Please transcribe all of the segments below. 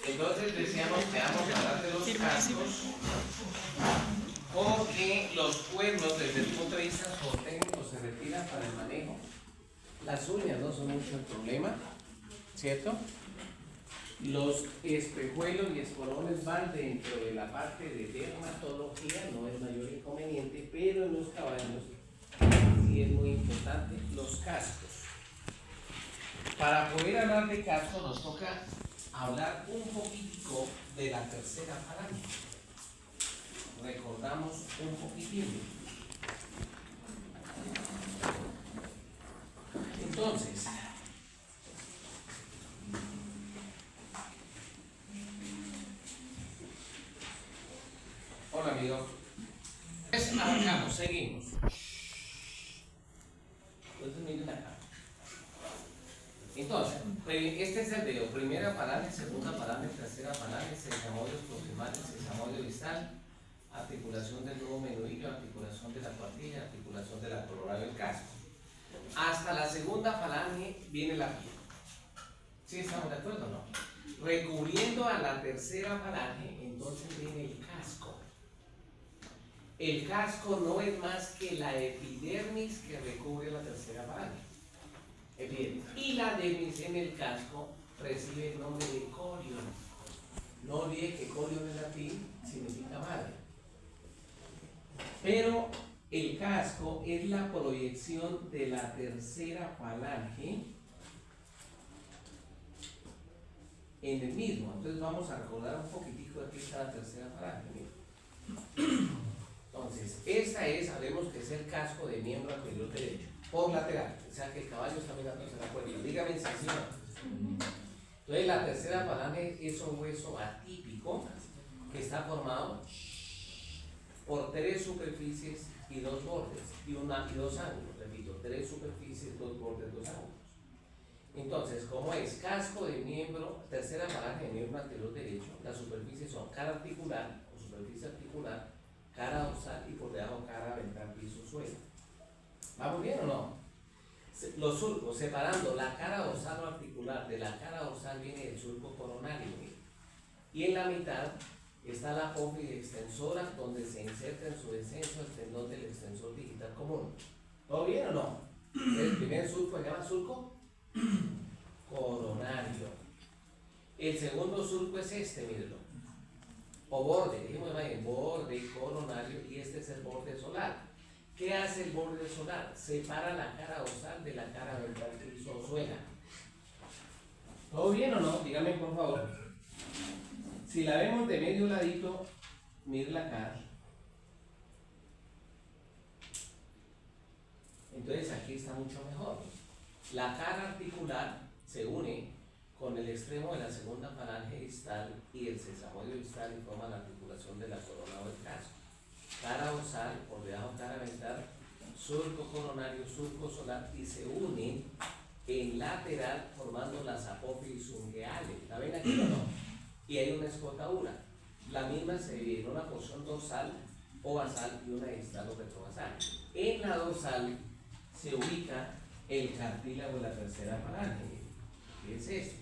Entonces decíamos que vamos a hablar de los cascos, porque los cuernos desde el punto de vista zootécnico se retiran para el manejo. Las uñas no son mucho el problema, ¿cierto? Los espejuelos y espolones van dentro de la parte de dermatología, no es mayor inconveniente, pero en los caballos sí es muy importante los cascos. Para poder hablar de casco nos toca hablar un poquitico de la tercera falange. Recordamos un poquitín. Entonces, hola amigos. Pues arrancamos, seguimos. Entonces miren acá. Entonces, este es el dedo, primera falange, segunda falange, tercera falange, sesamoides proximales, sesamoide distal, articulación del nudo menudillo, articulación de la cuartilla, articulación de la colorada del casco. Hasta la segunda falange viene la piel. ¿Sí estamos de acuerdo o no? Recubriendo a la tercera falange, entonces viene el casco. El casco no es más que la epidermis que recubre la tercera falange. Y la dermis en el casco recibe el nombre de corion. No olvide que corion en latín significa madre. Pero el casco es la proyección de la tercera falange en el mismo. Entonces vamos a recordar un poquitico de qué está la tercera falange. Entonces, esta es, sabemos que es el casco de miembro anterior derecho, por lateral, o sea que el caballo está mirando hacia la puerta. Dígame si sí o no. Entonces, la tercera falange es un hueso atípico que está formado por 3 superficies y 2 bordes, y 2 ángulos, repito, 3 superficies, 2 bordes, 2 ángulos. Entonces, como es casco de miembro, tercera falange de miembro anterior derecho, las superficies son cara articular o superficie articular, cara dorsal y por debajo cara ventral, piso, suelo. ¿Vamos bien o no? Los surcos, separando la cara dorsal o articular de la cara dorsal viene el surco coronario. Y en la mitad está la apófise extensora donde se inserta en su descenso el tendón del extensor digital común. ¿Todo bien o no? El primer surco se llama surco coronario. El segundo surco es este, mírenlo. O borde, dijimos bien, borde coronario, y este es el borde solar. ¿Qué hace el borde solar? Separa la cara dorsal de la cara ventral, piso, suela. ¿Todo bien o no? Dígame por favor. Si la vemos de medio ladito, mire la cara. Entonces aquí está mucho mejor. La cara articular se une con el extremo de la segunda falange distal y el sesamoide distal y forma la articulación de la corona del casco. Cara dorsal, por debajo cara ventral, surco coronario, surco solar, y se unen en lateral formando las apófisis ungueales. ¿La ven aquí o no? Y hay una escotadura. La misma se divide en una porción dorsal o basal y una distal o retrobasal. En la dorsal se ubica el cartílago de la tercera falange. ¿Qué es esto?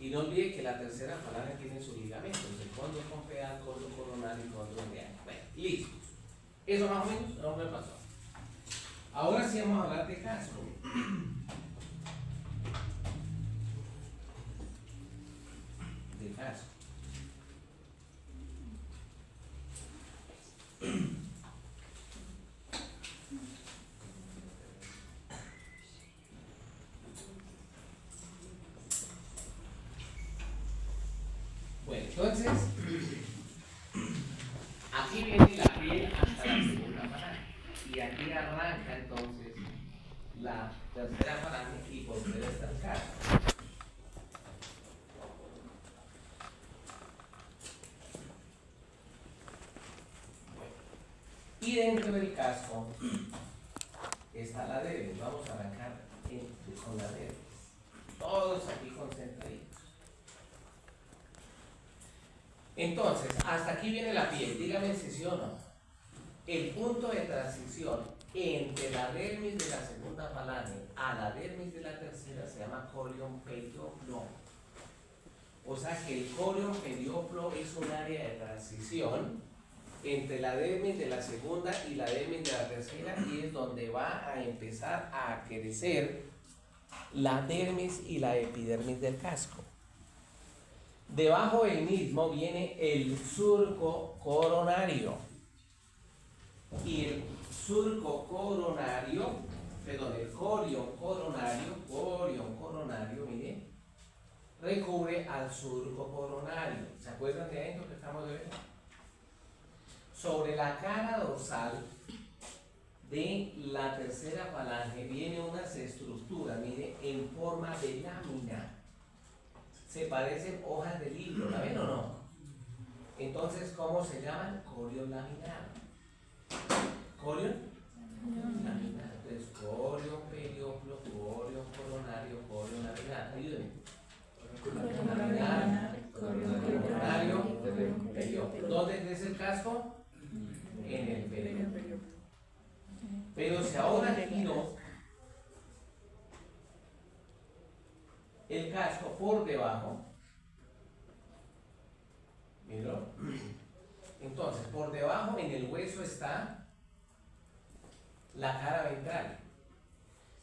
Y no olvide que la tercera falange tiene sus ligamentos, el condo confeal, condo coronario y condo ungueal. Bueno, listo. Eso más o menos no me pasó. Ahora sí vamos a hablar de casco. De casco. Bueno, entonces, aquí viene la piel hasta la segunda falange. Y aquí arranca entonces la tercera falange y por fuera está el casco. Y dentro del casco está la dermis. Vamos a arrancar con la dermis. Todos aquí concentraditos. Entonces, hasta aquí viene la piel. Dígame si sí o no. El punto de transición entre la dermis de la segunda falange a la dermis de la tercera se llama corion perioplo. O sea que el corion perioplo es un área de transición entre la dermis de la segunda y la dermis de la tercera, y es donde va a empezar a crecer la dermis y la epidermis del casco. Debajo del mismo viene el surco coronario. Y el surco coronario, perdón, el corion coronario, mire, recubre al surco coronario. ¿Se acuerdan de esto que estamos de ver? Sobre la cara dorsal de la tercera falange viene unas estructuras, mire, en forma de lámina. Se parecen hojas de libro, ¿la ven o no? Entonces, ¿cómo se llaman? Corion laminar. Corion laminar. Entonces, corion perioplo, corion coronario, corion laminar. Ayúdenme. Corion laminar, corion coronario, perioplo. ¿Dónde crece el casco? En el perioplo. Pero si ahora giro el casco por debajo, ¿miro? Entonces, por debajo en el hueso está la cara ventral.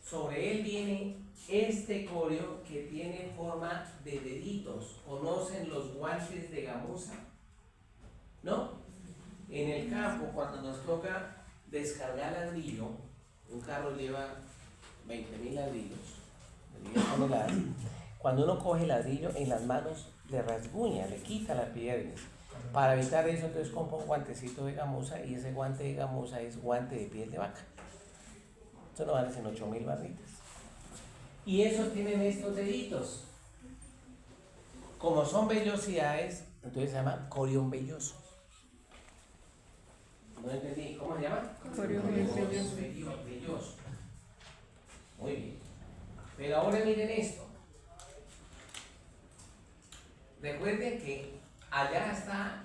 Sobre él viene este corio que tiene forma de deditos. ¿Conocen los guantes de gamuza? ¿No? En el campo, cuando nos toca descargar ladrillo, un carro lleva 20.000 ladrillos, de 10 toneladas. Cuando uno coge ladrillo en las manos, le rasguña, le quita la piel. Para evitar eso, entonces compra un guantecito de gamuza, y ese guante de gamuza es guante de piel de vaca. Esto no vale en 8.000 barritas. Y esos tienen estos deditos. Como son vellosidades, entonces se llama corion velloso. No entendí, ¿cómo se llama? Corion velloso. Muy bien. Pero ahora miren esto. Recuerden que allá está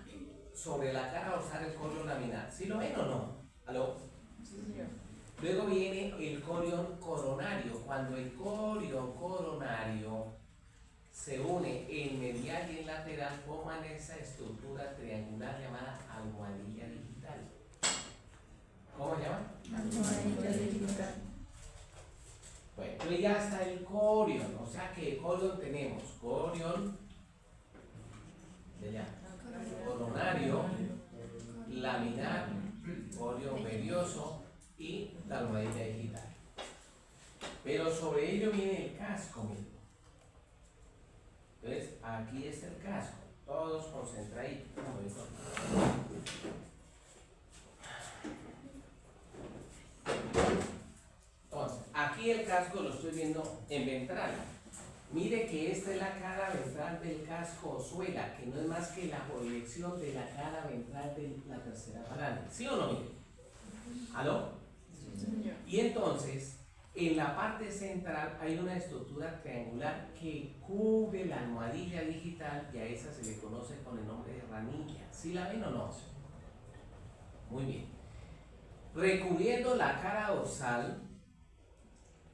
sobre la cara dorsal el corion laminar. ¿Sí lo ven o no? ¿Aló? Sí, señor. Luego viene el corion coronario. Cuando el corion coronario se une en medial y en lateral, forman esa estructura triangular llamada almohadilla digital. ¿Cómo se llama? Almohadilla digital. Bueno, pues ya está el corion. O sea que el corion tenemos corion de allá, coronario, laminar, corion velloso y la almohadilla digital. Pero sobre ello viene el casco mismo. Entonces, aquí está el casco, todos concentraditos. Entonces, aquí el casco lo estoy viendo en ventral. Mire que esta es la cara ventral del casco o suela, que no es más que la proyección de la cara ventral de la tercera falange. ¿Sí o no, mire? ¿Aló? Sí, señor. Y entonces, en la parte central hay una estructura triangular que cubre la almohadilla digital, y a esa se le conoce con el nombre de ranilla. ¿Sí la ven o no? Muy bien. Recubriendo la cara dorsal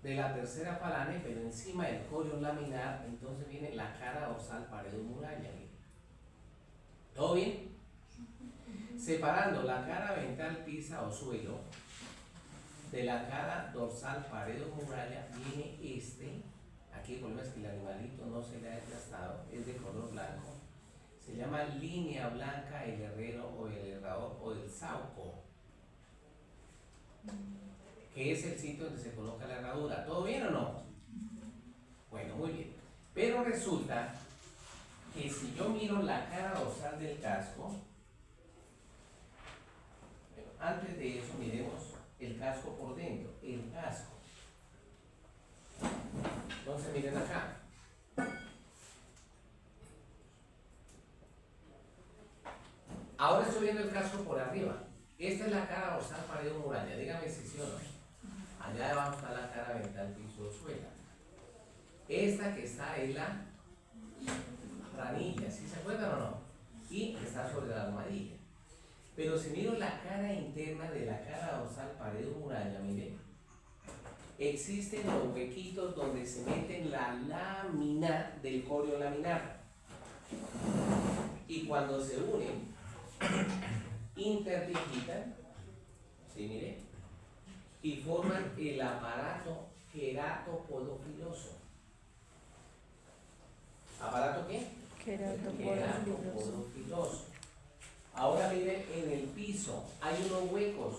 de la tercera falange, pero encima del corion laminar, entonces viene la cara dorsal paredo-muralla. ¿Todo bien? Separando la cara ventral pisa o suelo de la cara dorsal paredo-muralla viene aquí el problema es que el animalito no se le ha desgastado, es de color blanco. Se llama línea blanca el herrero o el herrador o el sauco, que es el sitio donde se coloca la herradura. ¿Todo bien o no? Bueno, muy bien. Pero resulta que si yo miro la cara dorsal del casco, bueno, antes de eso miremos el casco por dentro, el casco. Entonces miren acá. Ahora estoy viendo el casco por arriba. Esta es la cara dorsal paredo-muralla. Dígame si sí o no. Allá debajo está la cara ventral piso suela. Esta que está es la ranilla, ¿sí se acuerdan o no? Y está sobre la almohadilla. Pero si miro la cara interna de la cara dorsal pared o muralla, mire, existen los huequitos donde se meten la lámina del corio laminar. Y cuando se unen, interdigitan, ¿sí, mire? Y forman el aparato queratopodofiloso. ¿Aparato qué? Queratopodofiloso. Ahora mire, en el piso hay unos huecos.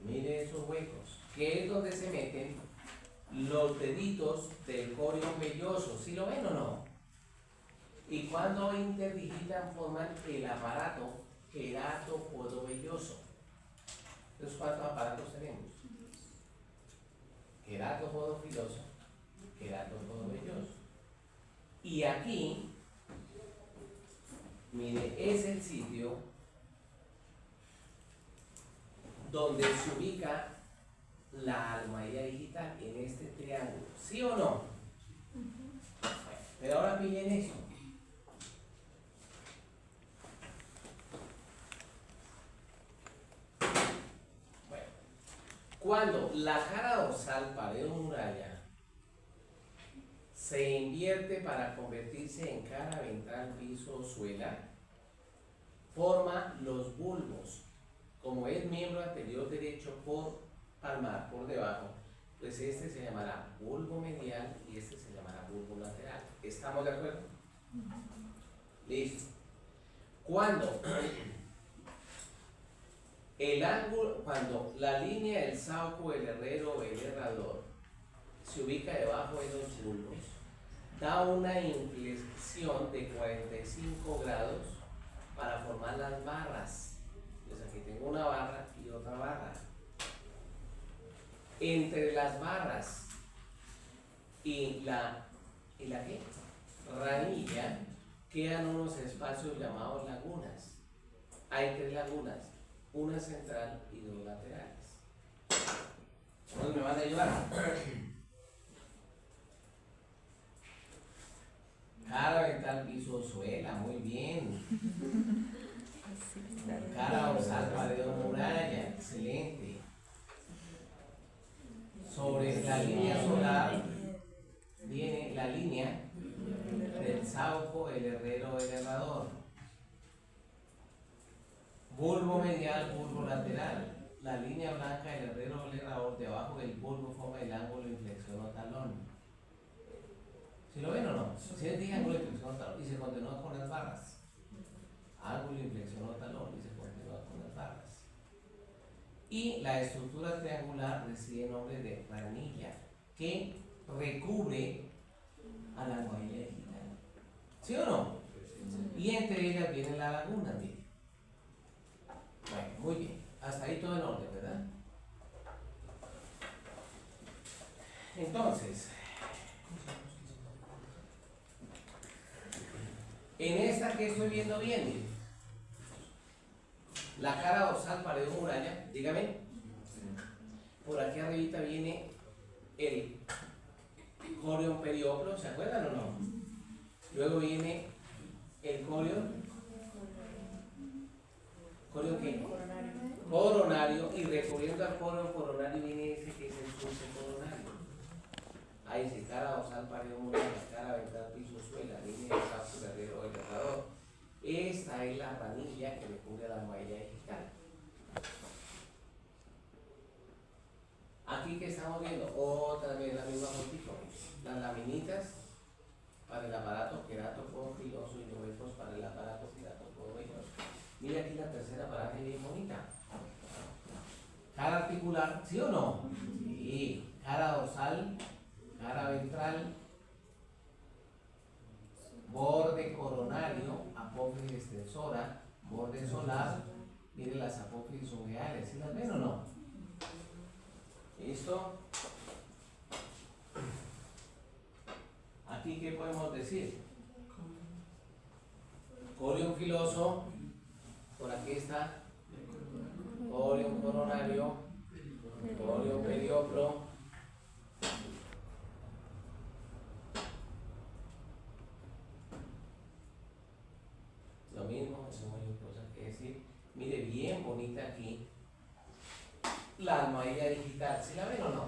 Mire esos huecos, que es donde se meten los deditos del corio velloso. ¿Sí lo ven o no? Y cuando interdigitan forman el aparato queratopodovelloso. Entonces, ¿cuántos aparatos tenemos? Queratopodofiloso, queratopodovelloso. Y aquí, mire, es el sitio donde se ubica la almohadilla digital, en este triángulo. ¿Sí o no? Bueno, pero ahora pillen esto. Bueno, cuando la cara dorsal pared o muralla se invierte para convertirse en cara ventral piso o suela, forma los bulbos. Como es miembro anterior derecho por palmar, por debajo, pues este se llamará bulbo medial y este se llamará bulbo lateral. ¿Estamos de acuerdo? Listo. Cuando el ángulo, cuando la línea del sauco, el herrero o el herrador se ubica debajo de los bulbos, da una inflexión de 45 grados para formar las barras. Entonces aquí tengo una barra y otra barra. Entre las barras y la ¿qué? Ranilla quedan unos espacios llamados lagunas. Hay 3 lagunas, una central y 2 laterales. ¿Cómo me van a ayudar? Cara ventral piso suela, muy bien. Cara dorsal pared o muralla, excelente. Sobre la línea solar viene la línea del sauco, el herrero, el herrador. Bulbo medial, bulbo lateral. La línea blanca del herrero o el herrador debajo del bulbo forma el ángulo de inflexión o talón. ¿Sí lo ven o no? Si les dije ángulo de inflexión o talón y se continúa con las barras. Ángulo de inflexión o talón y se continúa con las barras. Y la estructura triangular recibe el nombre de ranilla, que recubre a la almohadilla digital. ¿Sí o no? Y entre ellas viene la laguna, mire. Bueno, muy bien. Hasta ahí todo en orden, ¿verdad? Entonces, en esta que estoy viendo bien, mire. La cara dorsal pared o muralla, dígame. Por aquí arribita viene el corion perioplo, ¿se acuerdan o no? Luego viene el corion ¿qué? Coronario, y recorriendo al corion coronario viene ese que es el surco coronario. Ahí dice cara dorsal pared o muralla, cara ventral piso suela, línea de sauco, herrero o herrador. Esta es la ranilla que recubre la almohadilla digital. Aquí que estamos viendo otra vez la misma fotito, las laminitas para el aparato queratopodofiloso y los huecos para el aparato queratopodovelloso. Mira aquí la tercera paraje bien bonita. Cara articular, ¿sí o no? Sí. Cara dorsal, cara ventral, borde coronario, apófisis extensora, borde solar. Miren las apófisis ungueales, ¿sí las ven o no? ¿Listo? Aquí, ¿qué podemos decir? Corion filoso, por aquí está. Corion coronario, corion perioplo. pinta aquí la almohadilla digital. ¿Sí la ven o no?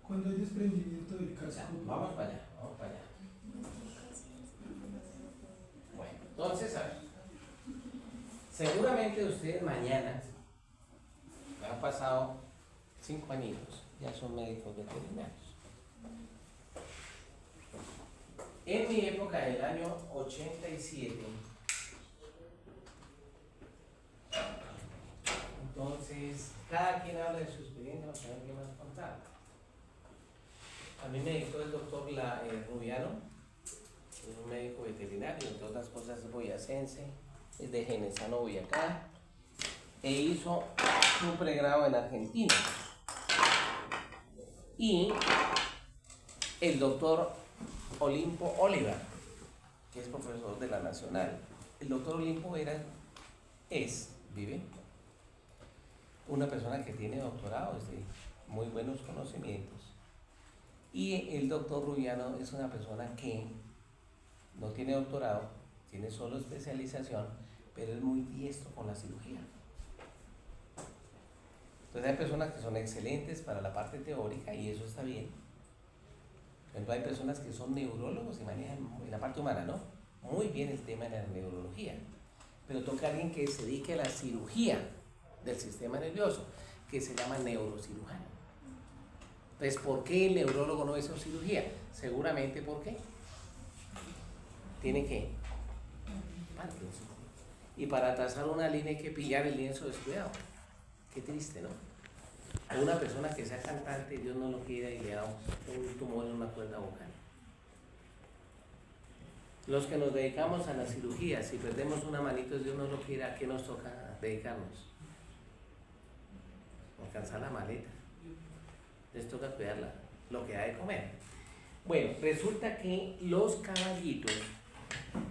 Cuando hay desprendimiento del O sea, casco. vamos para allá, vamos para allá. Bueno, entonces, a ver. Seguramente ustedes mañana han pasado 5 añitos, ya son médicos veterinarios. En mi época, del año 87, entonces, cada quien habla de su experiencia, no saben qué más contar. A mí me dictó el doctor Rubiano, es un médico veterinario, entre otras cosas es boyacense, es de Genesano, Boyacá, e hizo su pregrado en Argentina. Y el doctor Olimpo Oliva, que es profesor de la Nacional. El doctor Olimpo vive, una persona que tiene doctorado, de muy buenos conocimientos. Y el doctor Rubiano es una persona que no tiene doctorado, tiene solo especialización, pero es muy diestro con la cirugía. Entonces hay personas que son excelentes para la parte teórica y eso está bien. Por ejemplo, hay personas que son neurólogos y manejan en la parte humana, ¿no? Muy bien el tema de la neurología. Pero toca a alguien que se dedique a la cirugía del sistema nervioso, que se llama neurocirujano. Entonces, ¿por qué el neurólogo no hizo cirugía? Seguramente porque tiene que Parkinson. Y para trazar una línea hay que pillar el lienzo descuidado. Qué triste, ¿no? O una persona que sea cantante, Dios no lo quiera y le da un tumor en una cuerda vocal. Los que nos dedicamos a la cirugía, si perdemos una manito, Dios no lo quiera, ¿a qué nos toca dedicarnos? Alcanzar la maleta. Les toca cuidarla, lo que hay de comer. Bueno, resulta que los caballitos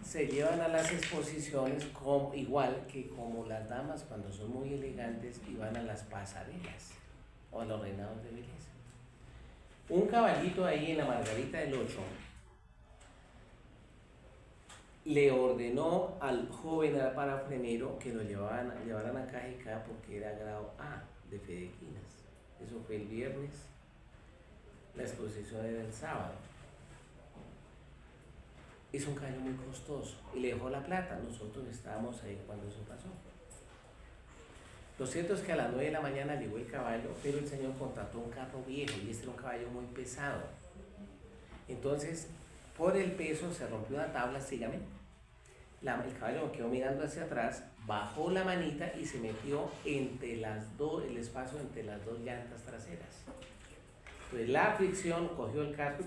se llevan a las exposiciones igual que como las damas cuando son muy elegantes y van a las pasarelas o a los reinados de belleza. Un caballito ahí en la Margarita del 8 le ordenó al joven parafrenero que lo llevaran a Cajicá porque era grado A de Fedequinas. Eso fue el viernes, la exposición era el sábado. Es un caballo muy costoso y le dejó la plata. Nosotros estábamos ahí cuando eso pasó. Lo cierto es que a las 9 de la mañana llegó el caballo, pero el señor contrató un carro viejo y este era un caballo muy pesado. Entonces, por el peso se rompió una tabla, sígame. El caballo quedó mirando hacia atrás, bajó la manita y se metió entre el espacio entre las dos llantas traseras. Entonces la fricción cogió el casco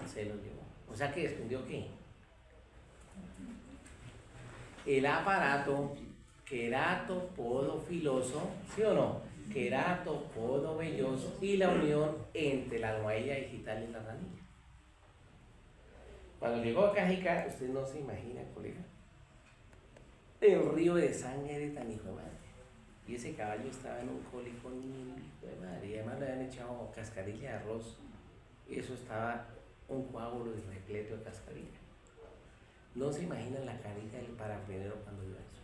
y se lo llevó. O sea que desprendió ¿qué? El aparato queratopodofiloso, ¿sí o no? Queratopodovelloso y la unión entre la almohadilla digital y la ranilla. Cuando llegó a Cajicá, usted no se imagina, colega, el río de sangre de tan hijo de madre. Y ese caballo estaba en un cólico ni hijo de madre. Y además le habían echado cascarilla de arroz. Y eso estaba un coágulo y repleto de cascarilla. No se imaginan la carita del parafrenero cuando vio eso.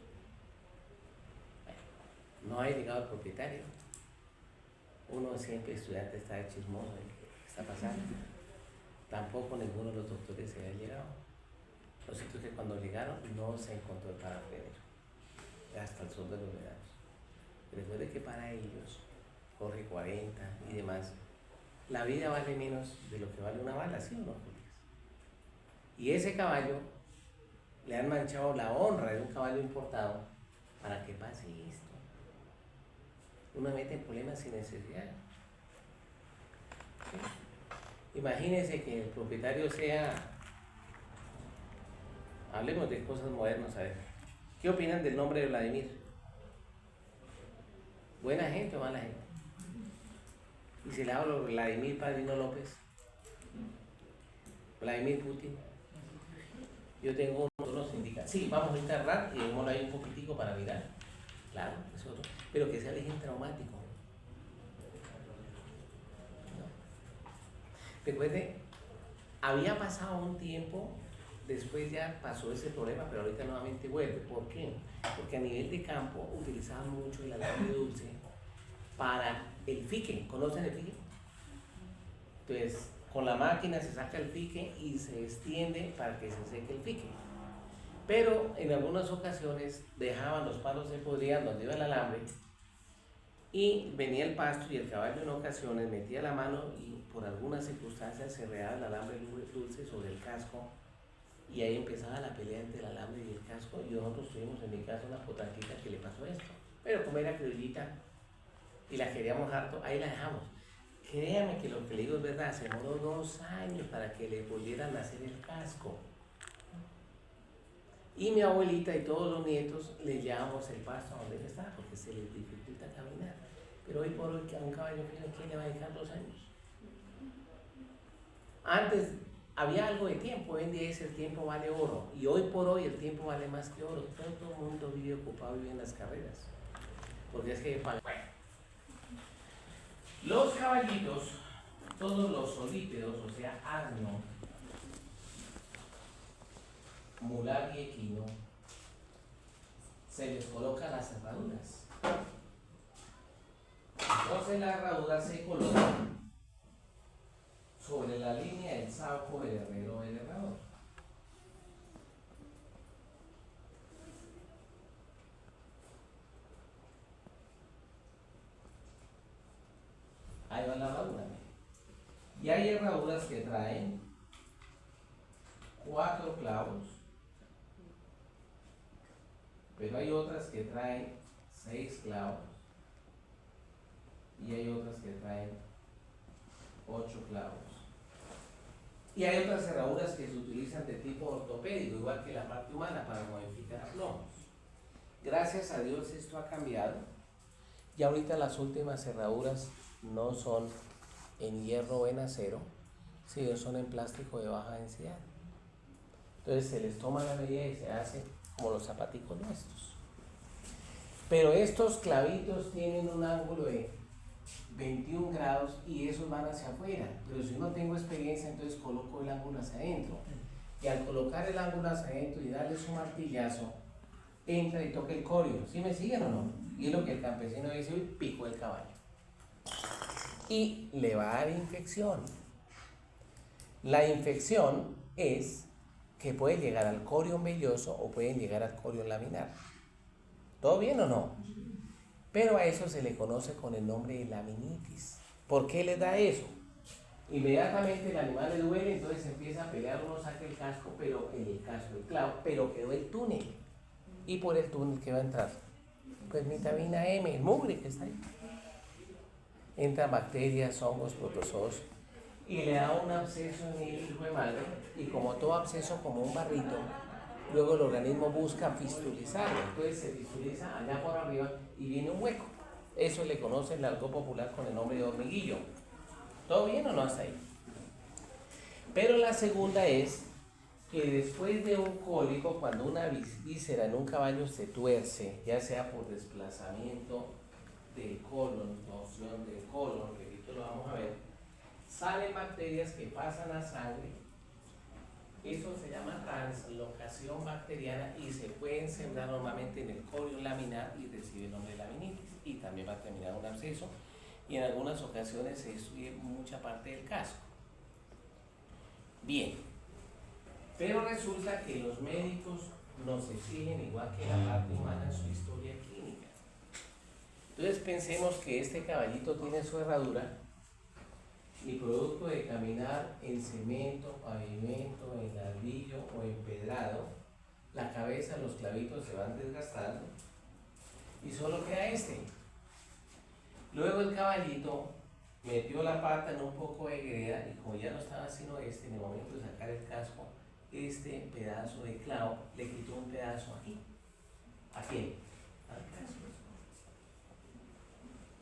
Bueno, no ha llegado el propietario. Uno siempre, estudiante, está de chismoso. ¿Qué está pasando? Tampoco ninguno de los doctores se había llegado. Lo cierto es que cuando llegaron no se encontró el parafrenero. Hasta el sol de los veranos. Recuerde que para ellos, Jorge 40 y demás, la vida vale menos de lo que vale una bala, ¿sí o no, Julio? Y ese caballo le han manchado la honra de un caballo importado para que pase esto. Uno mete en problemas sin necesidad. ¿Sí? Imagínense que el propietario sea, hablemos de cosas modernas, a ver, ¿qué opinan del nombre de Vladimir? ¿Buena gente o mala gente? Y si le hablo Vladimir Padrino López, Vladimir Putin, yo tengo unos sindicatos. Sí, vamos a interrar y démoslo ahí un poquitico para mirar. Claro, es otro. Pero que sea origen traumático. ¿No? Recuerde, había pasado un tiempo después ya pasó ese problema, pero ahorita nuevamente vuelve. ¿Por qué? Porque a nivel de campo utilizaban mucho el alambre dulce para el fique. ¿Conocen el fique? Entonces, con la máquina se saca el fique y se extiende para que se seque el fique. Pero en algunas ocasiones dejaban los palos se podrían donde iba el alambre y venía el pasto y el caballo en ocasiones metía la mano y por algunas circunstancias se enredaba el alambre dulce sobre el casco y ahí empezaba la pelea entre el alambre y el casco y nosotros tuvimos en mi casa una potanquita que le pasó esto. Pero como era criollita y la queríamos harto, ahí la dejamos. Créame que lo que le digo es verdad, se demoró 2 años para que le volvieran a hacer el casco. Y mi abuelita y todos los nietos le llevamos el pasto a donde él estaba porque se les dificulta caminar. Pero hoy por hoy a un caballo fino, ¿quién le va a dejar 2 años? Antes había algo de tiempo, hoy en día el tiempo vale oro. Y hoy por hoy el tiempo vale más que oro. Todo el mundo vive ocupado, vive en las carreras. Porque es que bueno. Los caballitos, todos los solípedos, o sea, asno, mular y equino, se les colocan las herraduras. Entonces las herraduras se colocan sobre la línea del saco, el herrero, el herrador. Ahí va la herradura. Y hay herraduras que traen 4 clavos, pero hay otras que traen 6 clavos y hay otras que traen 8 clavos. Y hay otras herraduras que se utilizan de tipo ortopédico, igual que la parte humana, para modificar plomos. Gracias a Dios esto ha cambiado. Y ahorita las últimas herraduras no son en hierro o en acero, sino son en plástico de baja densidad. Entonces se les toma la medida y se hace como los zapaticos nuestros. Pero estos clavitos tienen un ángulo de 21 grados y esos van hacia afuera. Pero si no tengo experiencia, entonces coloco el ángulo hacia adentro. Y al colocar el ángulo hacia adentro y darle su martillazo, entra y toca el corio. ¿Sí me siguen o no? Y es lo que el campesino dice, uy, pico el caballo. Y le va a dar infección. La infección es que puede llegar al corion velloso o pueden llegar al corion laminar. ¿Todo bien o no? Pero a eso se le conoce con el nombre de laminitis. ¿Por qué le da eso? Inmediatamente el animal le duele, entonces empieza a pelear, uno saca el casco, pero en el casco el clavo, pero quedó el túnel. Y por el túnel que va a entrar, pues vitamina M, el mugre que está ahí. Entran bacterias, hongos, protozoos y le da un absceso en el hijo de madre y como todo absceso, como un barrito, luego el organismo busca fistulizarlo, entonces se fistuliza allá por arriba y viene un hueco. Eso le conoce en el argot popular con el nombre de hormiguillo. ¿Todo bien o no hasta ahí? Pero la segunda es que después de un cólico, cuando una víscera en un caballo se tuerce, ya sea por desplazamiento del colon, torsión del colon, que ahorita lo vamos a ver, salen bacterias que pasan a sangre. Eso se llama translocación bacteriana y se pueden sembrar normalmente en el corion laminar y recibe el nombre de laminitis. Y también va a terminar un absceso y en algunas ocasiones se destruye mucha parte del casco. Bien, pero resulta que los médicos nos exigen igual que la parte humana su historia clínica. Entonces pensemos que este caballito tiene su herradura y producto de caminar en cemento, pavimento, en ladrillo o empedrado, la cabeza, los clavitos se van desgastando y solo queda este. Luego el caballito metió la pata en un poco de greda y como ya no estaba haciendo en el momento de sacar el casco, este pedazo de clavo le quitó un pedazo aquí. ¿A quién? Al casco.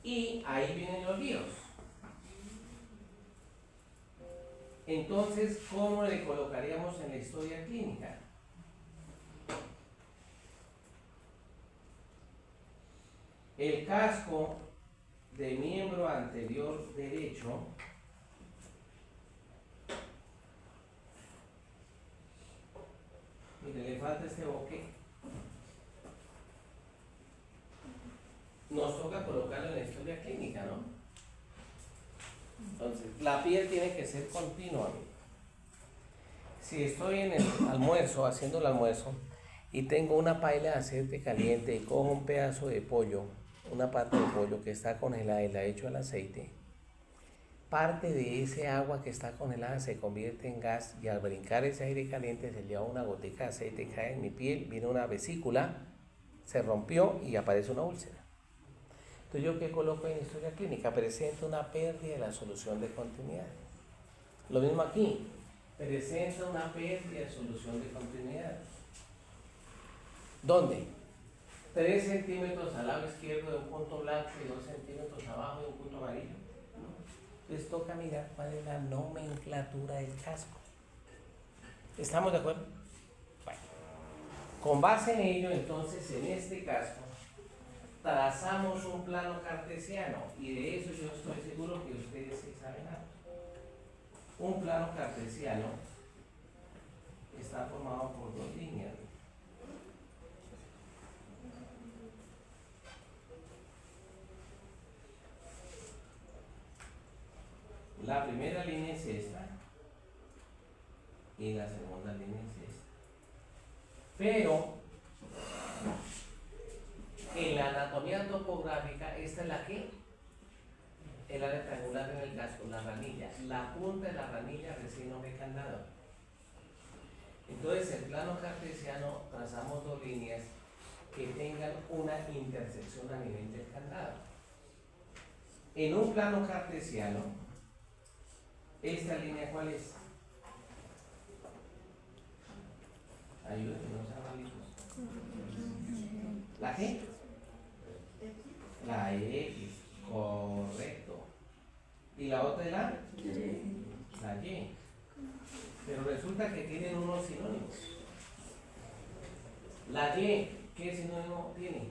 Y ahí vienen los líos. Entonces, ¿cómo le colocaríamos en la historia clínica? El casco de miembro anterior derecho Mire, le falta este boque. Nos toca colocarlo en la historia clínica, ¿no? Entonces, la piel tiene que ser continua. Si estoy en el almuerzo, haciendo el almuerzo, y tengo una paila de aceite caliente y cojo un pedazo de pollo, una pata de pollo que está congelada y la echo al aceite, parte de ese agua que está congelada se convierte en gas y al brincar ese aire caliente se lleva una gotica de aceite, cae en mi piel, viene una vesícula, se rompió y aparece una úlcera. Entonces, ¿yo qué coloco en historia clínica? Presenta una pérdida de la solución de continuidad. Lo mismo aquí, presenta una pérdida de solución de continuidad. ¿Dónde? 3 centímetros al lado izquierdo de un punto blanco y 2 centímetros abajo de un punto amarillo. Entonces toca mirar cuál es la nomenclatura del casco. ¿Estamos de acuerdo? Bueno, con base en ello, entonces, en este casco, trazamos un plano cartesiano y de eso yo estoy seguro que ustedes sí saben algo. Un plano cartesiano está formado por 2 líneas. La primera línea es esta y la segunda línea es esta. Pero en la anatomía topográfica, esta es la que el área rectangular en el casco, la ranilla. La punta de la ranilla recibe nombre de candado. Entonces, el plano cartesiano trazamos 2 líneas que tengan una intersección a nivel del candado. En un plano cartesiano, ¿esta línea cuál es? Ayúdenme, no sean malitos. ¿La qué? La X, correcto. ¿Y la otra es la? La Y. Pero resulta que tienen unos sinónimos. La Y, ¿qué sinónimo tiene?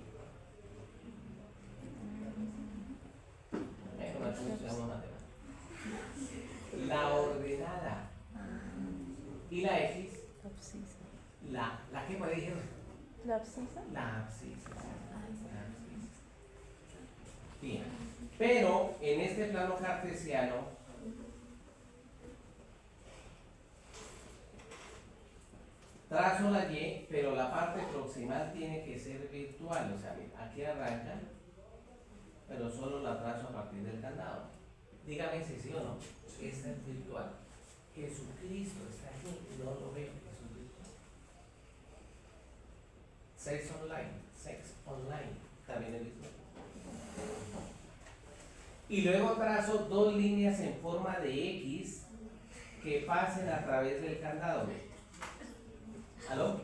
La ordenada. ¿Y la X? ¿La qué por ahí dijeron? ¿La abscisa? La abscisa. Bien. Pero en este plano cartesiano, trazo la Y, pero la parte proximal tiene que ser virtual. O sea, aquí arranca, pero solo la trazo a partir del candado. Dígame si sí o no. Esta es virtual. Jesucristo está aquí, no lo veo. Jesús virtual. Sex online, también es virtual. Y luego trazo 2 líneas en forma de X que pasen a través del candado. ¿Aló?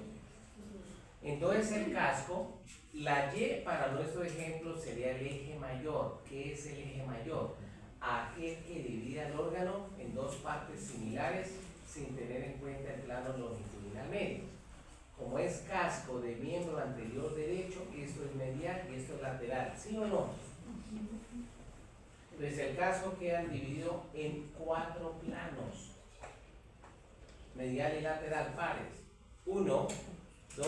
Entonces el casco, la Y para nuestro ejemplo sería el eje mayor. ¿Qué es el eje mayor? Aquel que divide el órgano en 2 partes similares sin tener en cuenta el plano longitudinal medio. Como es casco de miembro anterior derecho, esto es medial y esto es lateral. ¿Sí o no? Entonces el casco queda dividido en 4 planos. Medial y lateral pares. 1, 2,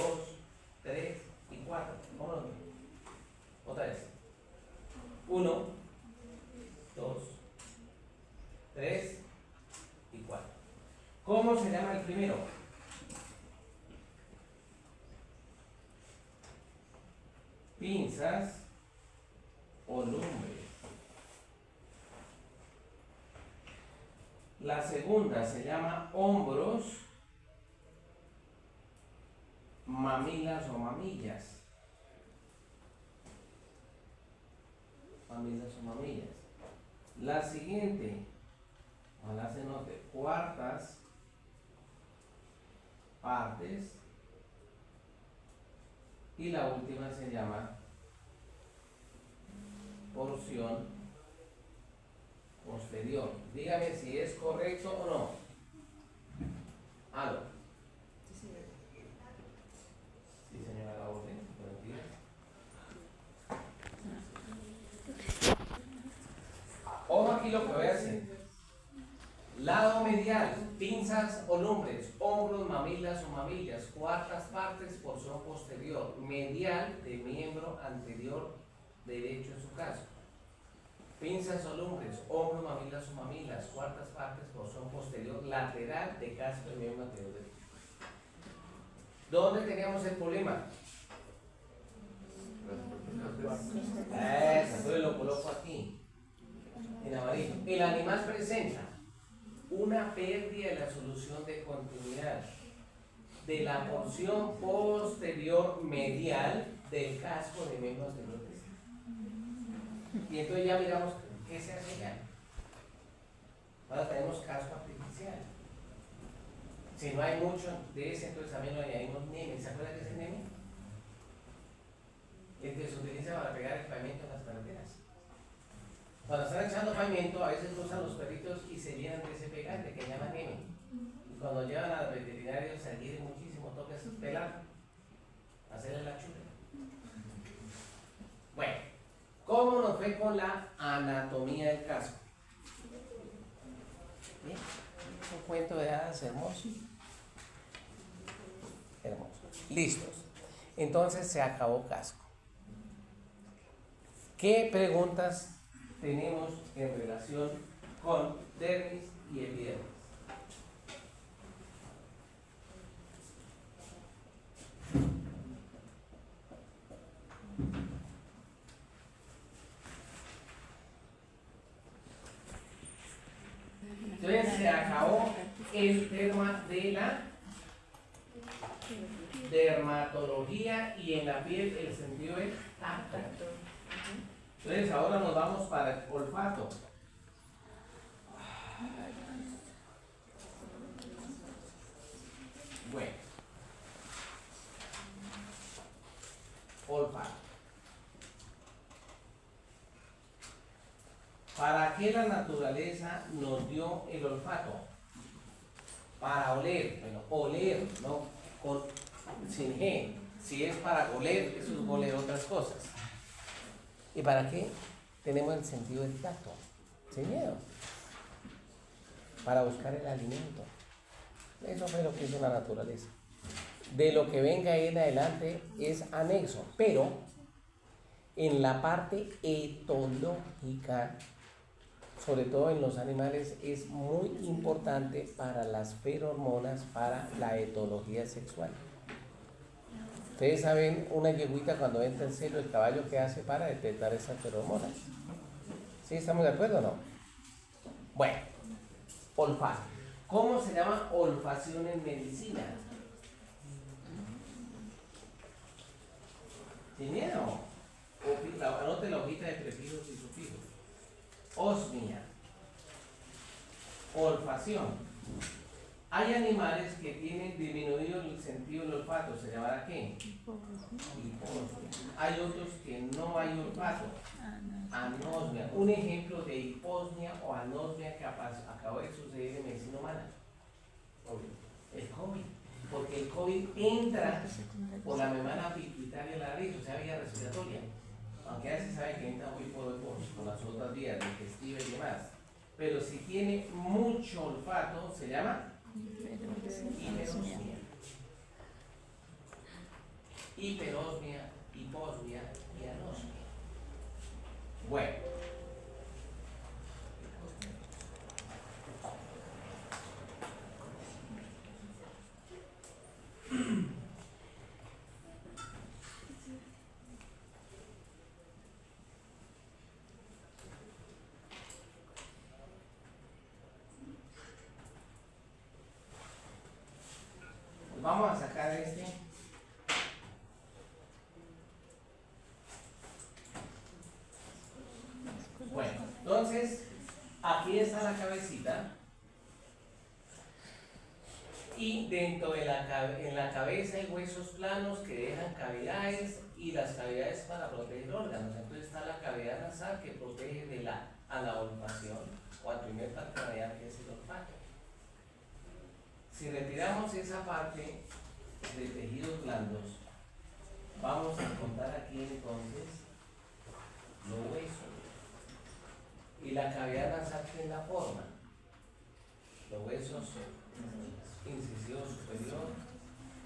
3 y 4. ¿Cómo lo ven? Otra vez. 1, 2, 3 y 4. ¿Cómo se llama el primero? Pinzas o lumbres. La segunda se llama hombros, mamilas o mamillas. Mamilas o mamillas. La siguiente, ojalá se note, cuartas partes. Y la última se llama porción posterior. Dígame si es correcto o no. ¿Aló? Sí, señora, la orden. Ojo aquí lo que voy a hacer. Lado medial, pinzas o lumbres, hombros, mamilas o mamillas, cuartas partes, porción posterior, medial de miembro anterior derecho en su caso. Pinzas o lumbres, hombros, mamilas o mamilas, cuartas partes, porción posterior, lateral de casco de miembro anterior derecho. ¿Dónde teníamos el problema? Entonces lo coloco aquí, en amarillo. El animal presenta una pérdida de la solución de continuidad de la porción posterior medial del casco de miembro anterior derecho. Y entonces ya miramos qué se hace ya. Ahora tenemos casco artificial. Si no hay mucho de ese, entonces también lo añadimos neme. ¿Se acuerdan de ese neme? El que se utiliza para pegar el pavimento en las carreteras. Cuando están echando pavimento, a veces usan los perritos y se llenan de ese pegante que llaman neme. Y cuando llevan al veterinario se adhiere muchísimo, toca pelar, hacerle la chula. Bueno, ¿cómo nos fue con la anatomía del casco? Bien, es un cuento de hadas hermoso. Hermoso. Listos. Entonces se acabó casco. ¿Qué preguntas tenemos en relación con dermis y epidermis? Entonces se acabó el tema de la dermatología y en la piel el sentido es tacto. Entonces ahora nos vamos para el olfato. Bueno, olfato. ¿Para qué la naturaleza nos dio el olfato? Para oler. Bueno, oler, no con, sin G. Si es para oler, eso es oler otras cosas. ¿Y para qué tenemos el sentido del tacto? Sin miedo. Para buscar el alimento. Eso fue lo que hizo la naturaleza. De lo que venga en adelante es anexo, pero en la parte etológica, sobre todo en los animales, es muy importante para las ferormonas, para la etología sexual. Ustedes saben, una yegüita cuando entra en celo, el caballo que hace para detectar esas feromonas. ¿Sí estamos de acuerdo o no? Bueno, olfato. ¿Cómo se llama olfacción en medicina? ¿Sin miedo? Anote la hojita de prefijos y sufijos. Osmia. Olfacción. Hay animales que tienen disminuido el sentido del olfato, ¿se llamará qué? Hiposmia. Hay otros que no hay olfato. Anosmia. Un ejemplo de hiposmia o anosmia que acabó de suceder en medicina humana. El COVID. Porque el COVID entra por la membrana pituitaria de la nariz, o sea, vía respiratoria. Aunque a veces sabe que entra muy por las otras vías, digestiva y demás. Pero si tiene mucho olfato, se llama hiperosmia. Hiperosmia, hiposmia y anosmia. Bueno. Vamos a sacar este. Bueno, entonces aquí está la cabecita y dentro de en la cabeza hay huesos planos que dejan cavidades y las cavidades para proteger órganos. Entonces está la cavidad nasal que protege de a la olfacción o al primer partenarial que es el olfato. Si retiramos esa parte de tejidos blandos, vamos a encontrar aquí entonces los huesos y la cavidad nasal tiene la forma los huesos incisivo superior,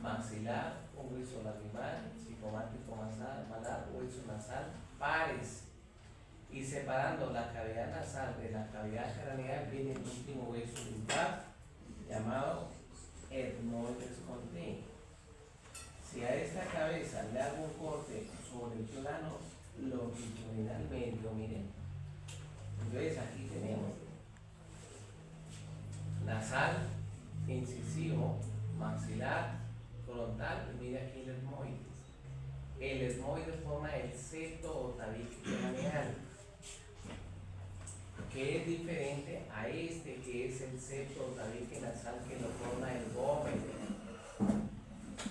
maxilar, un hueso lagrimal, psicomático malar, hueso nasal, pares. Y separando la cavidad nasal de la cavidad craneal viene el último hueso limpar llamado etmoides contínuo. Si a esta cabeza le hago un corte sobre el plano longitudinal medio, miren, entonces aquí tenemos nasal, incisivo, maxilar, frontal y mira aquí el etmoides. El etmoides forma el septo o tabique craneal, que es diferente a este que es el septo o tabique nasal que lo forma el gómez.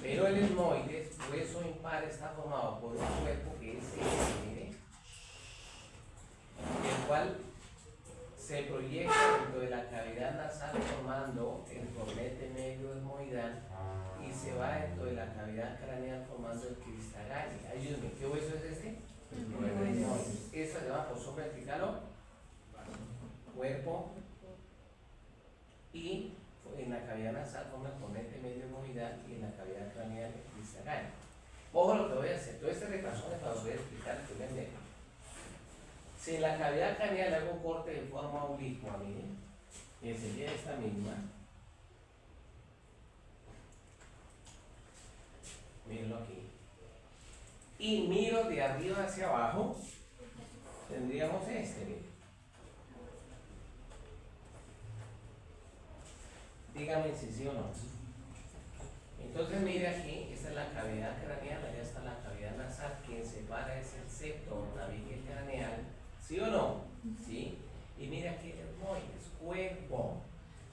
Pero el etmoides, hueso impar, está formado por un cuerpo que es este, mire, el cual se proyecta dentro de la cavidad nasal formando el cornete medio etmoidal y se va dentro de la cavidad craneal formando el cristagalli. Ayúdenme, ¿qué hueso es este? El etmoides. Esta se llama porción vertical o cuerpo, y en la cavidad nasal forma el cornete medio etmoidal y en la cavidad craneal el cristagalli. Ojo lo que voy a hacer, todo este repaso es para poder explicar que ven. Si en la cavidad craneal hago un corte de forma oblicua, miren, que sería esta misma, mírenlo aquí, y miro de arriba hacia abajo, tendríamos este, miren. Dígame si sí o no. Entonces mire aquí, esta es la cavidad craneal, allá está la cavidad nasal, quien separa es el septo o tabique craneal, ¿sí o no? ¿Sí? Y mire aquí el etmoides, cuerpo,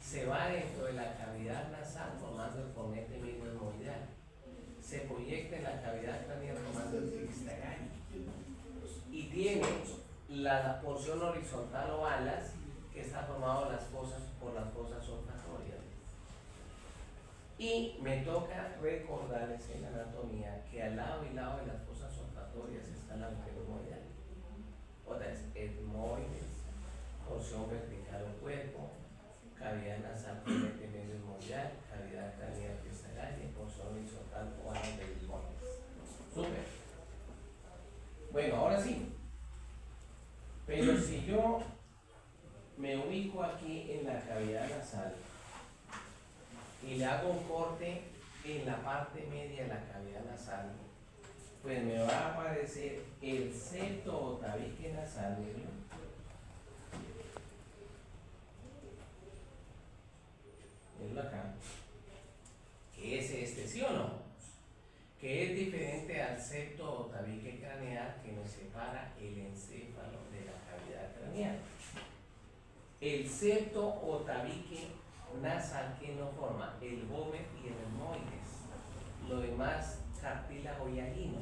se va dentro de la cavidad nasal formando el cornete medio etmoidal, se proyecta en la cavidad craneal formando el cristagalli y tiene la porción horizontal o alas que está formado por las fosas olfatorias. Y me toca recordarles en la anatomía que al lado y lado de las fosas olfatorias está la etmoidal. Otra es etmoides, porción vertical o cuerpo, cavidad nasal, cornete medio etmoidal, cavidad craneal cristagalli, porción horizontal o alas del etmoides. Súper. Bueno, ahora sí. Pero si yo me ubico aquí en la cavidad nasal y le hago un corte en la parte media de la cavidad nasal, pues me va a aparecer el septo o tabique nasal, miren, mirenlo acá, que es este, ¿sí o no? Que es diferente al septo o tabique craneal que nos separa el encéfalo de la cavidad craneal. El septo o tabique nasal que no forma el gómez y el etmoides, lo demás cartílago y alino.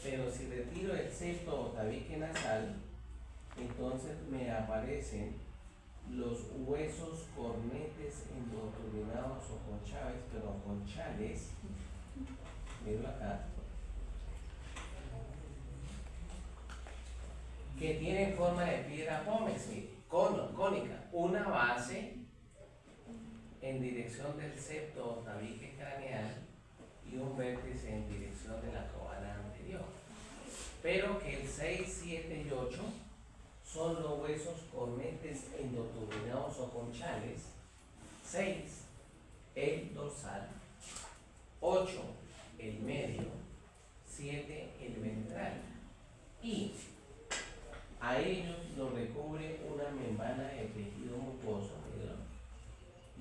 Pero si retiro el septo o tabique nasal, entonces me aparecen los huesos cornetes endoturinados o conchales, miren acá, que tienen forma de piedra pómez, cónica, una base en dirección del septo o tabique craneal y un vértice en dirección de la cobana anterior. Pero que el 6, 7 y 8 son los huesos cornetes endoturinados o conchales. 6, el dorsal. 8, el medio. 7, el ventral. Y a ellos los recubre una membrana de tejido mucoso, ¿verdad?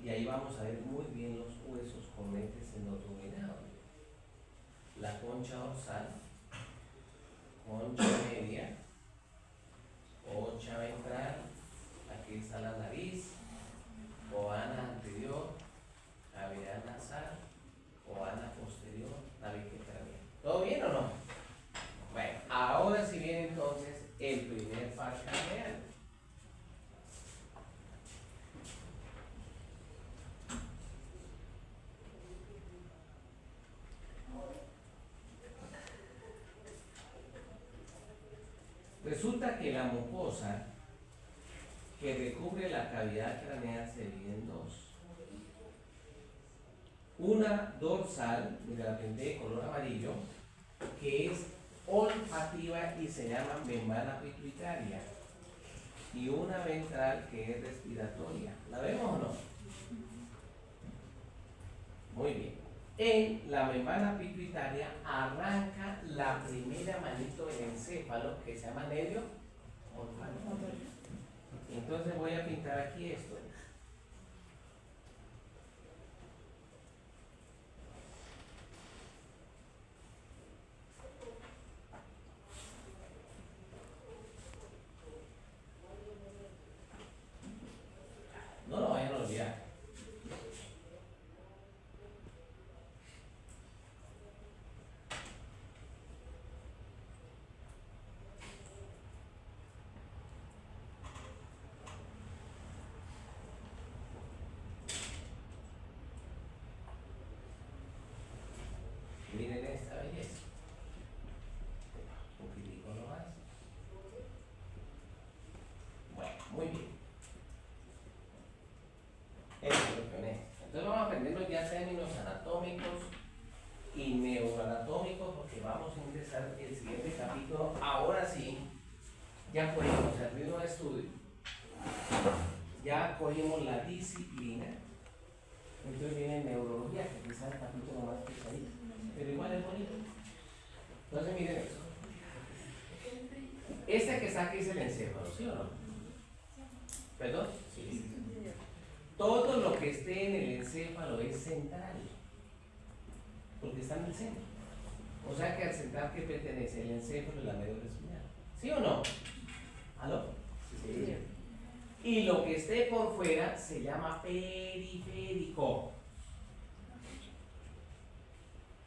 Y ahí vamos a ver muy bien los huesos cornetes endoturinados. La concha dorsal, concha media, concha ventral, aquí está la nariz, cobana anterior, cavidad nasal, cobana posterior, tabique craneal. ¿Todo bien o no? Bueno, ahora sí viene entonces el primer par craneal. Resulta que la mucosa que recubre la cavidad craneal se divide en dos. Una dorsal, mira la pinté de color amarillo, que es olfativa y se llama membrana pituitaria. Y una ventral que es respiratoria. ¿La vemos o no? Muy bien. En la membrana pituitaria arranca la primera manito del encéfalo que se llama nervio olfatorio. Entonces voy a pintar aquí esto. No lo vayan a olvidar. Miren esta belleza. Un poquitico nomás. Bueno, muy bien. Eso es lo que es. Entonces vamos a aprendernos ya términos anatómicos y neuroanatómicos porque vamos a ingresar el siguiente capítulo. Ahora sí, ya podemos servir un estudio. Ya cogimos la disciplina. Entonces viene neurología, que quizás es el capítulo más pesadito, pero igual es bonito. Entonces miren esto. Este que está aquí es el encéfalo, ¿sí o no? ¿Perdón? Sí. Todo lo que esté en el encéfalo es central, porque está en el centro. O sea que al central que pertenece el encéfalo y la médula espinal. ¿Sí o no? ¿Aló? Sí. Y lo que esté por fuera se llama periférico.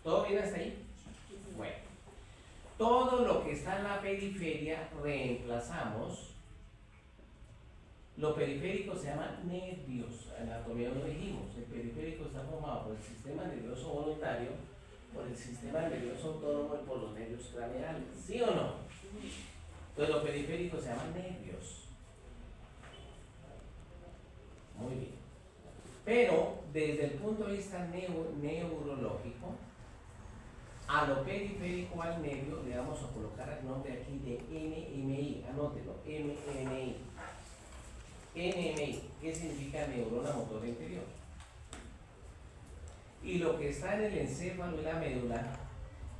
¿Todo bien hasta ahí? Bueno. Todo lo que está en la periferia reemplazamos. Lo periférico se llama nervios. En la anatomía lo dijimos. El periférico está formado por el sistema nervioso voluntario, por el sistema nervioso autónomo y por los nervios craneales. ¿Sí o no? Entonces lo periférico se llama nervios. Muy bien. Pero desde el punto de vista neurológico, a lo periférico al nervio le vamos a colocar el nombre aquí de NMI. Anótelo, NMI. NMI, que significa neurona motora inferior. Y lo que está en el encéfalo y la médula,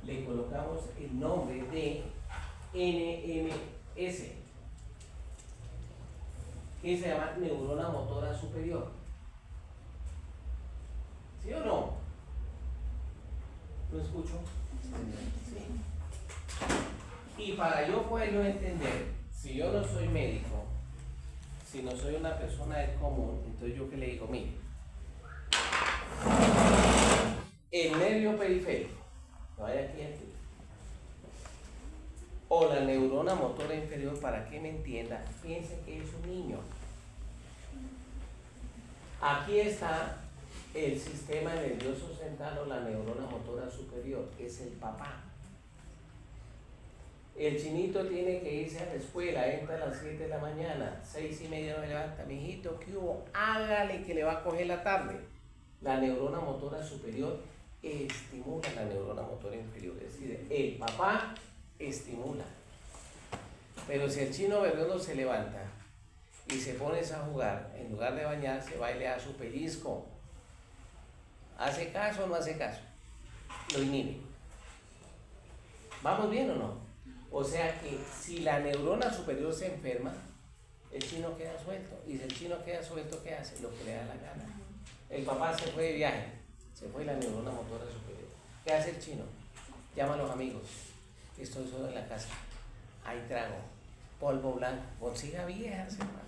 le colocamos el nombre de NMS, que se llama neurona motora superior. ¿Sí o no? ¿Lo escucho? Sí. Y para yo poderlo entender, si yo no soy médico, si no soy una persona del común, entonces yo qué le digo, mire, el nervio periférico, vaya aquí, o la neurona motora inferior, para que me entienda, piense que es un niño. Aquí está el sistema nervioso central o la neurona motora superior, es el papá. El chinito tiene que irse a la escuela, entra a las 7 de la mañana, 6:30 no me levanta, mijito, ¿qué hubo? Hágale que le va a coger la tarde. La neurona motora superior estimula la neurona motora inferior, es decir, el papá estimula. Pero si el chino verdono se levanta y se pone a jugar, en lugar de bañarse, va y le da su pellizco. ¿Hace caso o no hace caso? Lo inhibe. ¿Vamos bien o no? O sea que si la neurona superior se enferma, el chino queda suelto. Y si el chino queda suelto, ¿qué hace? Lo que le da la gana. El papá se fue de viaje, se fue la neurona motora superior. ¿Qué hace el chino? Llama a los amigos. Estoy solo en la casa. Hay trago, polvo blanco, consiga viejas, hermano.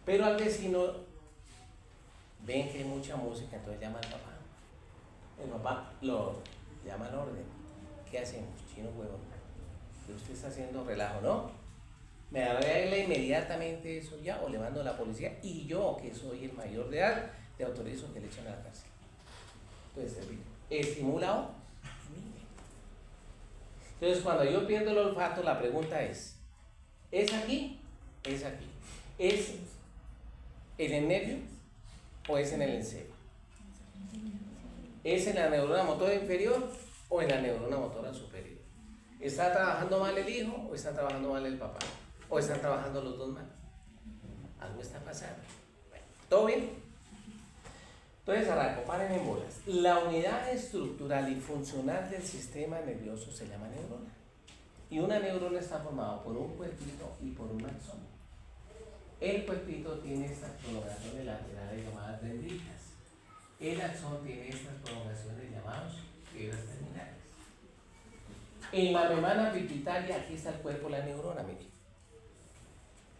Pero al vecino ven que hay mucha música, entonces llama al papá. El papá lo llama al orden. ¿Qué hacemos? Chino huevón. Usted está haciendo relajo, ¿no? Me arregla inmediatamente eso ya o le mando a la policía y yo, que soy el mayor de edad, te autorizo que le echen a la cárcel. Entonces, estimula o inhibe. Entonces, cuando yo pierdo el olfato, la pregunta es aquí? Es aquí. ¿Es en el nervio o es en el encéfalo? ¿Es en la neurona motora inferior o en la neurona motora superior? ¿Está trabajando mal el hijo o está trabajando mal el papá? ¿O están trabajando los dos mal? Algo está pasando. Bueno, ¿todo bien? Entonces arranco, paren en bolas. La unidad estructural y funcional del sistema nervioso se llama neurona. Y una neurona está formada por un cuerpito y por un axón. El cuerpito tiene estas prolongaciones laterales llamadas dendritas. El axón tiene estas prolongaciones llamadas fibras terminales. En la membrana pituitaria, aquí está el cuerpo de la neurona, miren.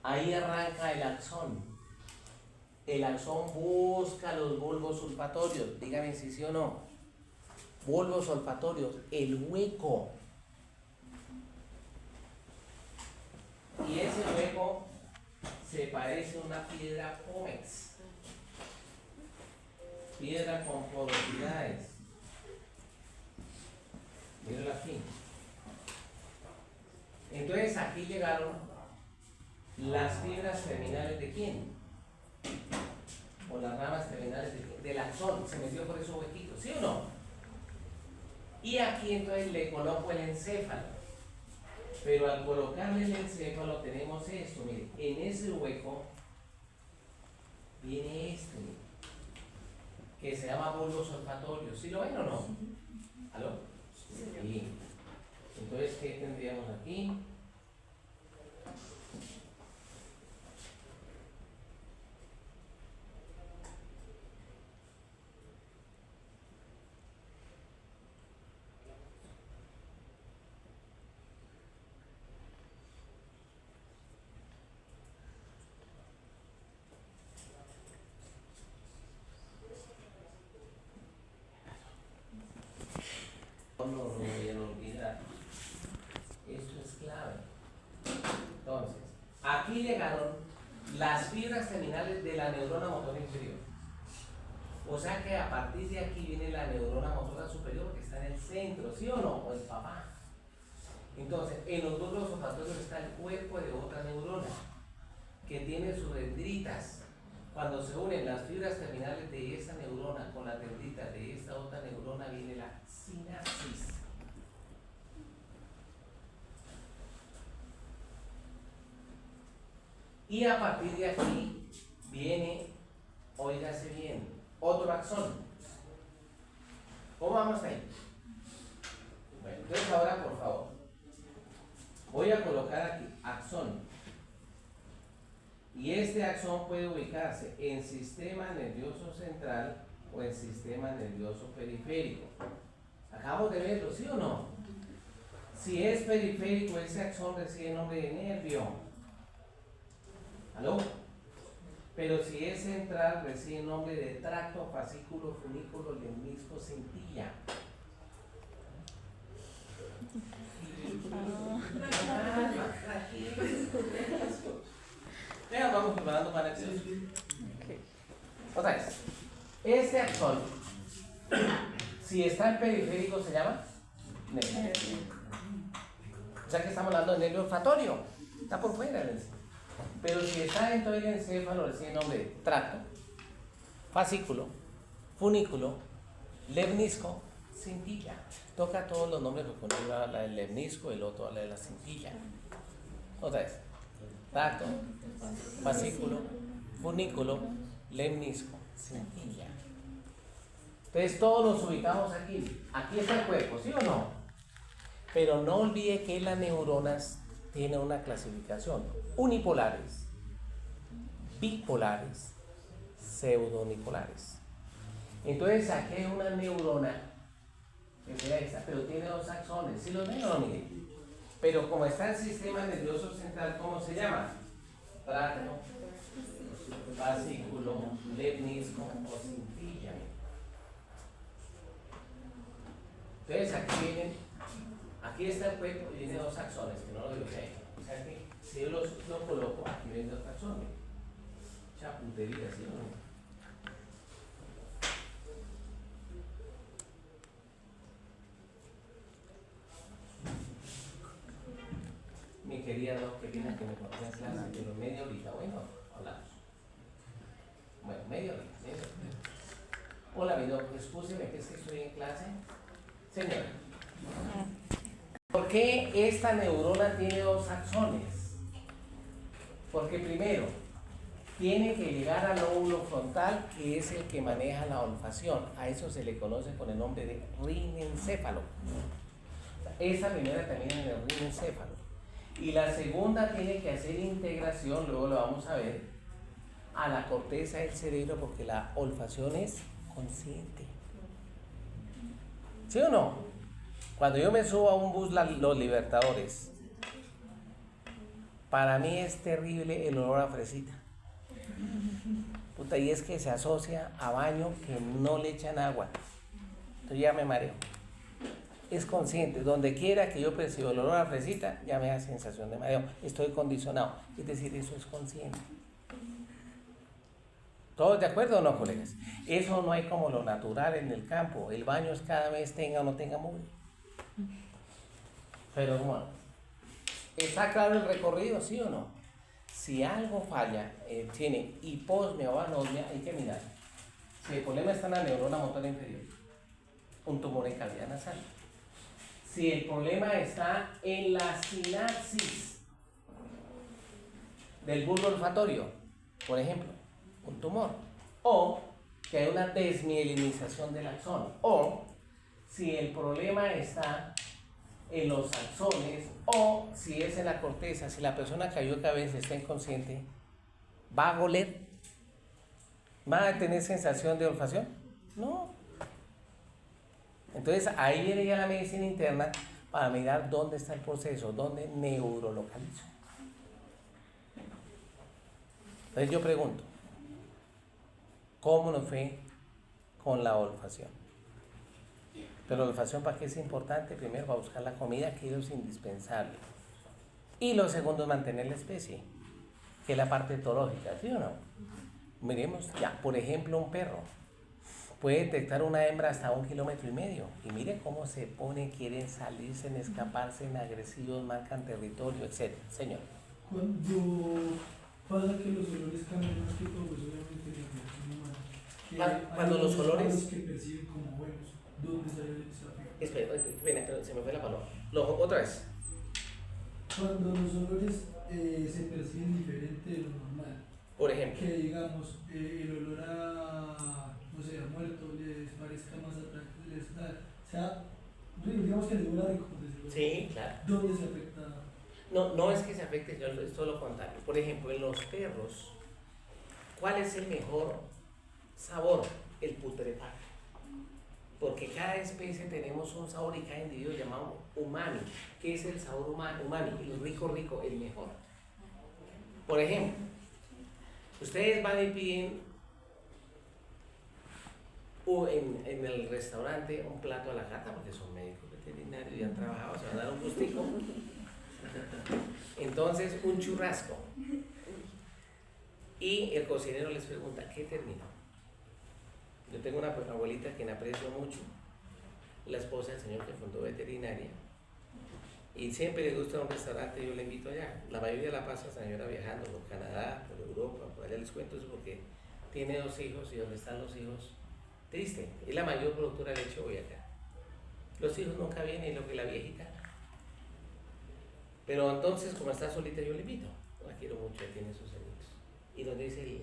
Ahí arranca el axón. El axón busca los bulbos olfatorios. Dígame si sí o no. Bulbos olfatorios, el hueco. Y ese hueco se parece a una piedra pómex. Piedra con porosidades. Mírenlo aquí. Entonces aquí llegaron las fibras terminales de quién, o las ramas terminales de quién, del axón, se metió por esos huequitos, ¿sí o no? Y aquí entonces le coloco el encéfalo, pero al colocarle el encéfalo tenemos esto, mire, en ese hueco viene esto, mire, que se llama bulbos olfatorios, ¿sí lo ven o no? ¿Aló? Sí. Entonces, ¿qué tendríamos aquí? No lo voy a olvidar. Esto es clave. Entonces, aquí llegaron las fibras terminales de la neurona motora inferior. O sea que a partir de aquí viene la neurona motora superior que está en el centro, ¿sí o no? O el papá. Entonces, en los bulbos olfatorios está el cuerpo de otra neurona que tiene sus dendritas. Cuando se unen las fibras terminales de esa neurona con las dendritas de esta otra neurona viene la sinapsis. Y a partir de aquí viene, óigase bien, otro axón. ¿Cómo vamos ahí? Bueno, entonces ahora por favor, voy a colocar aquí axón. Y este axón puede ubicarse en sistema nervioso central o en sistema nervioso periférico. Acabamos de verlo, ¿sí o no? Si es periférico, ese axón recibe nombre de nervio. ¿Aló? Pero si es central, recibe nombre de tracto, fascículo, funículo, lemnisco, cintilla. Vean, vamos preparando para el examen. Otra vez. Este axón, si está en periférico, se llama nervio. O sea que estamos hablando de nervio olfatorio. Está por fuera del encéfalo. Pero si está dentro del encéfalo, recibe nombre de tracto, fascículo, funículo, lemnisco, cintilla. Toca todos los nombres porque uno habla la del lemnisco, el otro habla de la cintilla. Otra vez. Tracto, fascículo, funículo, lemnisco, cintilla. Entonces todos los ubicamos aquí. Aquí está el cuerpo, ¿sí o no? Pero no olvide que las neuronas tienen una clasificación: unipolares, bipolares, pseudonipolares. Entonces aquí hay una neurona que será esta, pero tiene dos axones. ¿Sí los ven o no? Miren. Pero como está en sistema nervioso central, ¿cómo se llama? Tracto, fascículo, lemnisco o cintilla. Entonces aquí está el cuerpo y viene dos axones, que no lo dibujé. O sea que si yo lo coloco, aquí viene dos axones. Chaputería, ¿sí o no? Mi querida Doc, que viene que me conté en clase, que lo media ahorita, bueno, hablamos. Bueno, medio hora. Hola, mi doctor, excúseme que es que estoy en clase. Señora, ¿por qué esta neurona tiene dos axones? Porque primero, tiene que llegar al lóbulo frontal, que es el que maneja la olfacción. A eso se le conoce con el nombre de rinencéfalo. Esa primera termina en el rinencéfalo. Y la segunda tiene que hacer integración, luego lo vamos a ver, a la corteza del cerebro, porque la olfacción es consciente. ¿Sí o no? Cuando yo me subo a un bus, los Libertadores, para mí es terrible el olor a fresita. Puta, y es que se asocia a baño que no le echan agua. Entonces ya me mareo. Es consciente, donde quiera que yo perciba el olor a fresita, ya me da sensación de mareo. Estoy condicionado. Es decir, eso es consciente. ¿Todos de acuerdo o no, colegas? Eso no hay como lo natural en el campo. El baño es cada vez tenga o no tenga mugre. Pero bueno, ¿está claro el recorrido, sí o no? Si algo falla, tiene hiposmia o anosmia, hay que mirar. Si el problema está en la neurona motora inferior, un tumor en cavidad nasal. Si el problema está en la sinapsis del bulbo olfatorio, por ejemplo, un tumor, o que hay una desmielinización del axón, o si el problema está en los axones, o si es en la corteza, si la persona cayó de cabeza, está inconsciente, ¿va a oler? ¿Va a tener sensación de olfacción? No. Entonces ahí viene ya la medicina interna para mirar dónde está el proceso, dónde neurolocalizo. Entonces yo pregunto, ¿cómo nos fue con la olfacción? Pero la olfacción, ¿para qué es importante? Primero, para buscar la comida, que es indispensable. Y lo segundo es mantener la especie, que es la parte etológica, ¿sí o no? Miremos, ya, por ejemplo, un perro puede detectar una hembra hasta 1,5 kilómetros, y mire cómo se pone, quieren salirse, escaparse, agresivos, marcan territorio, etc. Señor. Cuando pasa que los olores cambian más que todo, pues obviamente la percepción humana. Cuando los olores... Los que perciben como buenos, ¿dónde sale esa afectación? Espera, se me fue la palabra. Otra vez. Cuando los olores se perciben diferente de lo normal. Por ejemplo. Que digamos, el olor a, no sé, a muerto les parezca más atractivo, o sea, digamos que les huela rico, por decirlo así. Sí, claro. ¿Dónde se afecta? No es que se afecte, señor, es todo lo contrario. Por ejemplo, en los perros, ¿cuál es el mejor sabor? El putrefacto. Porque cada especie tenemos un sabor y cada individuo llamado umami. ¿Qué es el sabor umami? El rico, el mejor. Por ejemplo, ustedes van y piden en el restaurante un plato a la carta, porque son médicos veterinarios y han trabajado, se van a dar un gustico. Entonces, un churrasco. Y el cocinero les pregunta, ¿qué terminó? Yo tengo una abuelita que me aprecio mucho, la esposa del señor que fundó veterinaria, y siempre le gusta un restaurante, yo le invito allá. La mayoría la pasa señora viajando por Canadá, por Europa, por allá les cuento eso porque tiene 2 hijos, y donde están los hijos, triste, es la mayor productora de leche Boyacá. Los hijos nunca vienen, lo que la viejita. Pero entonces, como está solita, yo le invito. La quiero mucho, ella tiene sus añitos. Y donde dice el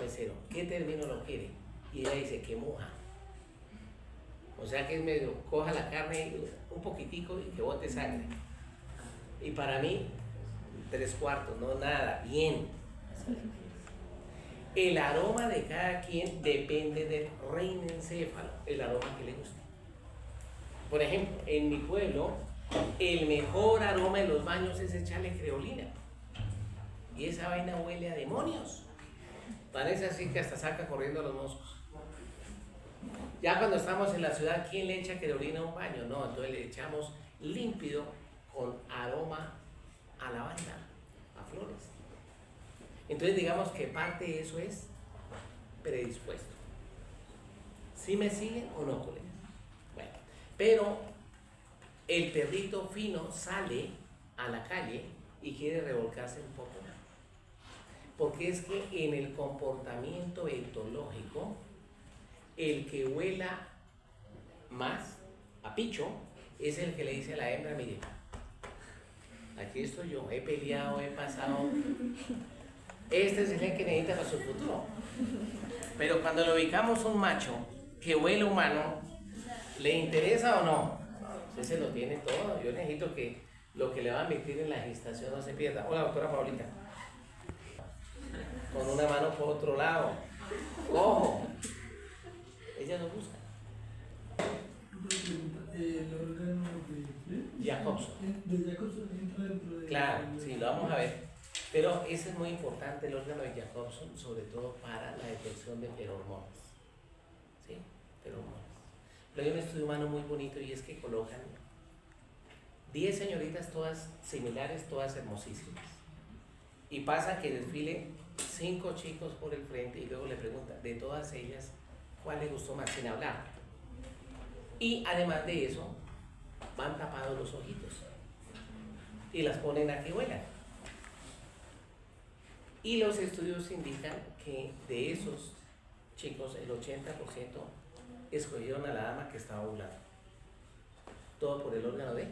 mesero, ¿qué término lo quiere? Y ella dice que moja. O sea que es medio, coja la carne un poquitico y que bote sangre. Y para mí, 3/4, no nada, bien. El aroma de cada quien depende del rinencéfalo, el aroma que le guste. Por ejemplo, en mi pueblo, el mejor aroma en los baños es echarle creolina. Y esa vaina huele a demonios. Parece así que hasta saca corriendo a los mozos. Ya cuando estamos en la ciudad, ¿quién le echa creolina a un baño? No, entonces le echamos límpido con aroma a lavanda, a flores. Entonces digamos que parte de eso es predispuesto. ¿Sí me siguen o no, colegas? Bueno, pero el perrito fino sale a la calle y quiere revolcarse un poco más. Porque es que en el comportamiento etológico, el que vuela más a picho es el que le dice a la hembra, mire, aquí estoy yo, he peleado, he pasado. Este es el que necesita para su futuro. Pero cuando le ubicamos un macho que vuela humano, ¿le interesa o no? Usted se lo tiene todo. Yo necesito que lo que le va a meter en la gestación no se pierda. Hola, doctora Paulita. Con una mano por otro lado. Cojo. Ella lo busca. El órgano de Jacobson. De Jacobson entra dentro de... Claro, sí, lo vamos a ver. Pero ese es muy importante, el órgano de Jacobson, sobre todo para la detección de feromonas. ¿Sí? Feromonas. Pero hay un estudio humano muy bonito y es que colocan 10 señoritas todas similares, todas hermosísimas. Y pasa que desfile 5 chicos por el frente y luego le preguntan de todas ellas cuál le gustó más, sin hablar. Y además de eso, van tapados los ojitos y las ponen a que vuelan. Y los estudios indican que de esos chicos, el 80% escogieron a la dama que estaba ovulando. Todo por el órgano de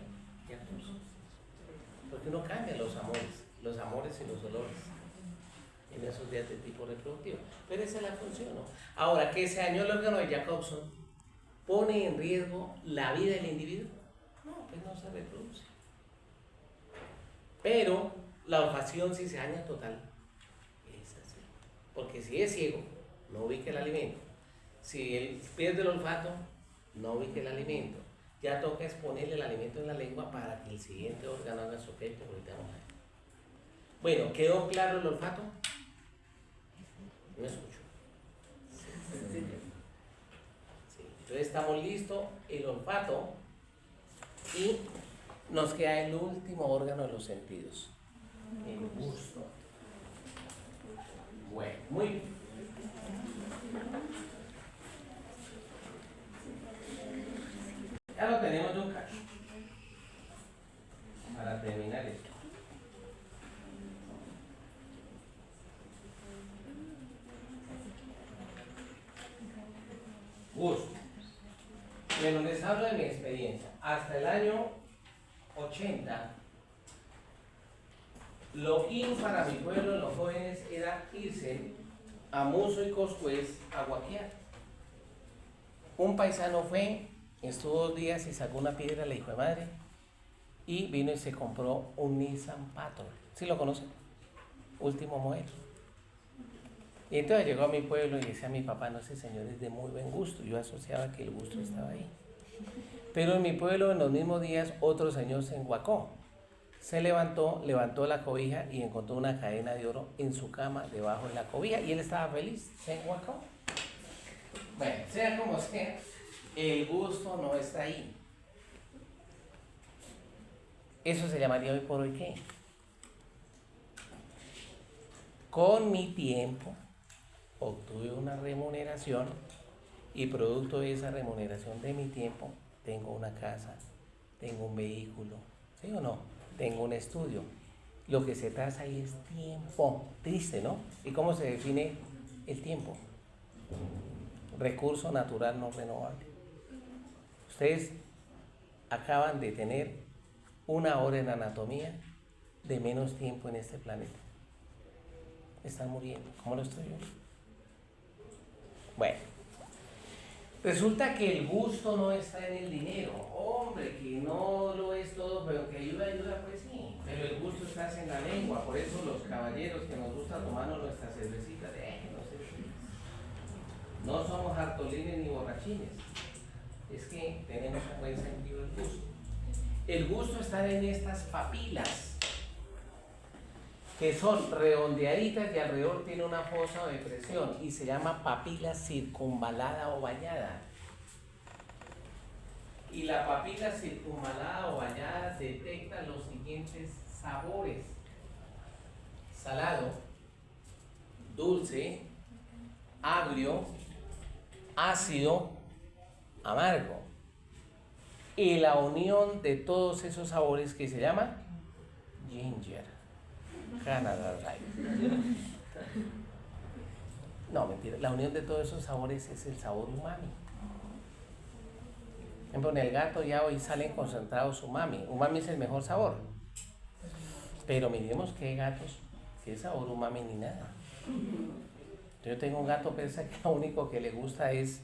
Jacobson. Porque uno cambia los amores y los dolores en esos días de tipo reproductivo. Pero esa es la función, ¿no? Ahora, que se dañó el órgano de Jacobson pone en riesgo la vida del individuo. No, pues no se reproduce. Pero la olfacción, si se daña total, es así. Porque si es ciego, no ubica el alimento. Si él pierde el olfato, no ubica el alimento. Ya toca exponerle el alimento en la lengua para que el siguiente órgano haga su efecto. Ahorita vamos a ver. Bueno, ¿quedó claro el olfato? No escucho. Sí. Entonces estamos listos, el olfato, y nos queda el último órgano de los sentidos, el gusto. Bueno, muy bien. Ya lo tenemos de un cacho. Para terminar esto. Gusto. Bueno, les hablo de mi experiencia. Hasta el año 80, lo in para mi pueblo, los jóvenes, era irse a Muso y Coscuez a guaquear. Un paisano fue, estuvo 2 días y sacó una piedra, le dijo de madre, y vino y se compró un Nissan Patrol. ¿Sí lo conocen? Último modelo. Y entonces llegó a mi pueblo y decía a mi papá, no, ese señor es de muy buen gusto. Yo asociaba que el gusto estaba ahí. Pero en mi pueblo, en los mismos días, otro señor se enguacó. Se levantó la cobija y encontró una cadena de oro en su cama, debajo de la cobija, y él estaba feliz, se enguacó. Bueno, sea como sea, el gusto no está ahí. Eso se llamaría hoy por hoy ¿qué? Con mi tiempo obtuve una remuneración y producto de esa remuneración de mi tiempo tengo una casa, tengo un vehículo, ¿sí o no? Tengo un estudio. Lo que se trata ahí es tiempo. Triste, ¿no? ¿Y cómo se define el tiempo? Recurso natural no renovable. Ustedes acaban de tener 1 hora en anatomía de menos tiempo en este planeta. Están muriendo. ¿Cómo lo estoy yo? Bueno, resulta que el gusto no está en el dinero. Hombre, que no lo es todo, pero que ayuda, pues sí. Pero el gusto está en la lengua. Por eso los caballeros que nos gusta tomarnos nuestras cervecitas, no somos hartolines ni borrachines. Es que tenemos un buen sentido del gusto. El gusto está en estas papilas, que son redondeaditas y alrededor tiene una fosa o depresión y se llama papila circunvalada o vallada. Y la papila circunvalada o vallada detecta los siguientes sabores: salado, dulce, agrio, ácido, amargo. Y la unión de todos esos sabores que se llama ginger. Canada Dry. No, mentira. La unión de todos esos sabores es el sabor umami. Por ejemplo, en el gato ya hoy salen concentrados umami. Umami es el mejor sabor. Pero miremos que hay gatos que sabor umami ni nada. Yo tengo un gato persa que lo único que le gusta es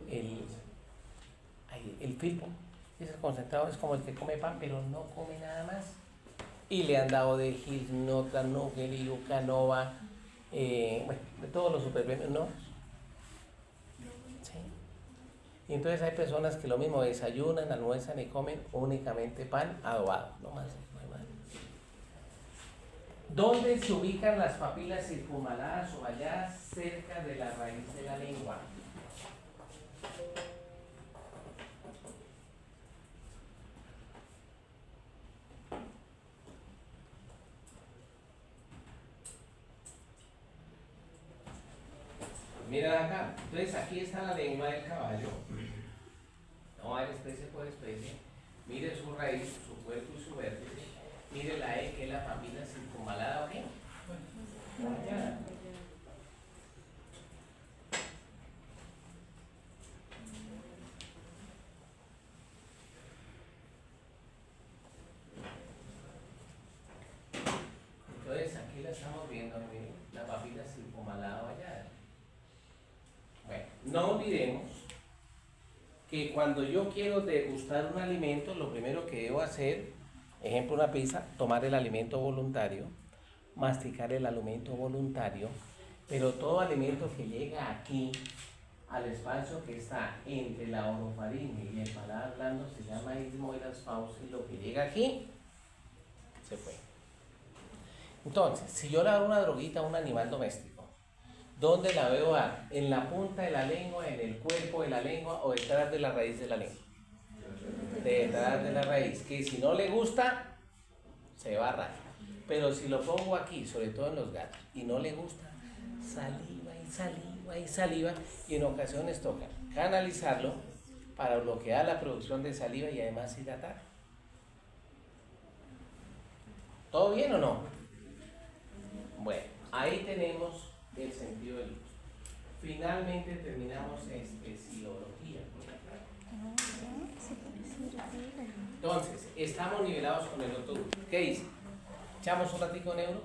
el filpo. Ese concentrado es como el que come pan, pero no come nada más. Y le han dado de Hills, Nota, Nugget, Yuca, Nova, bueno, de todos los superpremios, ¿no? Sí. Y entonces hay personas que lo mismo desayunan, almuerzan y comen únicamente pan adobado, no más, no hay más. ¿Dónde se ubican las papilas circunvaladas o valladas? Cerca de la raíz de la lengua. Miren acá, entonces aquí está la lengua del caballo. No va a ir especie por especie. Mire su raíz, su cuerpo y su vértice. Mire la E, que es la papila circunvalada, ¿ok? Vallada. Entonces aquí la estamos viendo, miren, la papila circunvalada vallada. Bueno, no olvidemos que cuando yo quiero degustar un alimento, lo primero que debo hacer, ejemplo una pizza, tomar el alimento voluntario, masticar el alimento voluntario, pero todo alimento que llega aquí, al espacio que está entre la orofaringe y el paladar blando, se llama istmo de las fauces, lo que llega aquí, se fue. Entonces, si yo le doy una droguita a un animal doméstico, ¿dónde la veo dar? ¿En la punta de la lengua, en el cuerpo de la lengua o detrás de la raíz de la lengua? Detrás de la raíz, que si no le gusta, se va a rajar. Pero si lo pongo aquí, sobre todo en los gatos, y no le gusta, saliva y saliva y saliva, y en ocasiones toca canalizarlo para bloquear la producción de saliva y además hidratar. ¿Todo bien o no? Bueno, ahí tenemos el sentido del gusto. Finalmente terminamos especiología. Entonces, estamos nivelados con el otro grupo. ¿Qué dice? ¿Echamos un ratico neuro?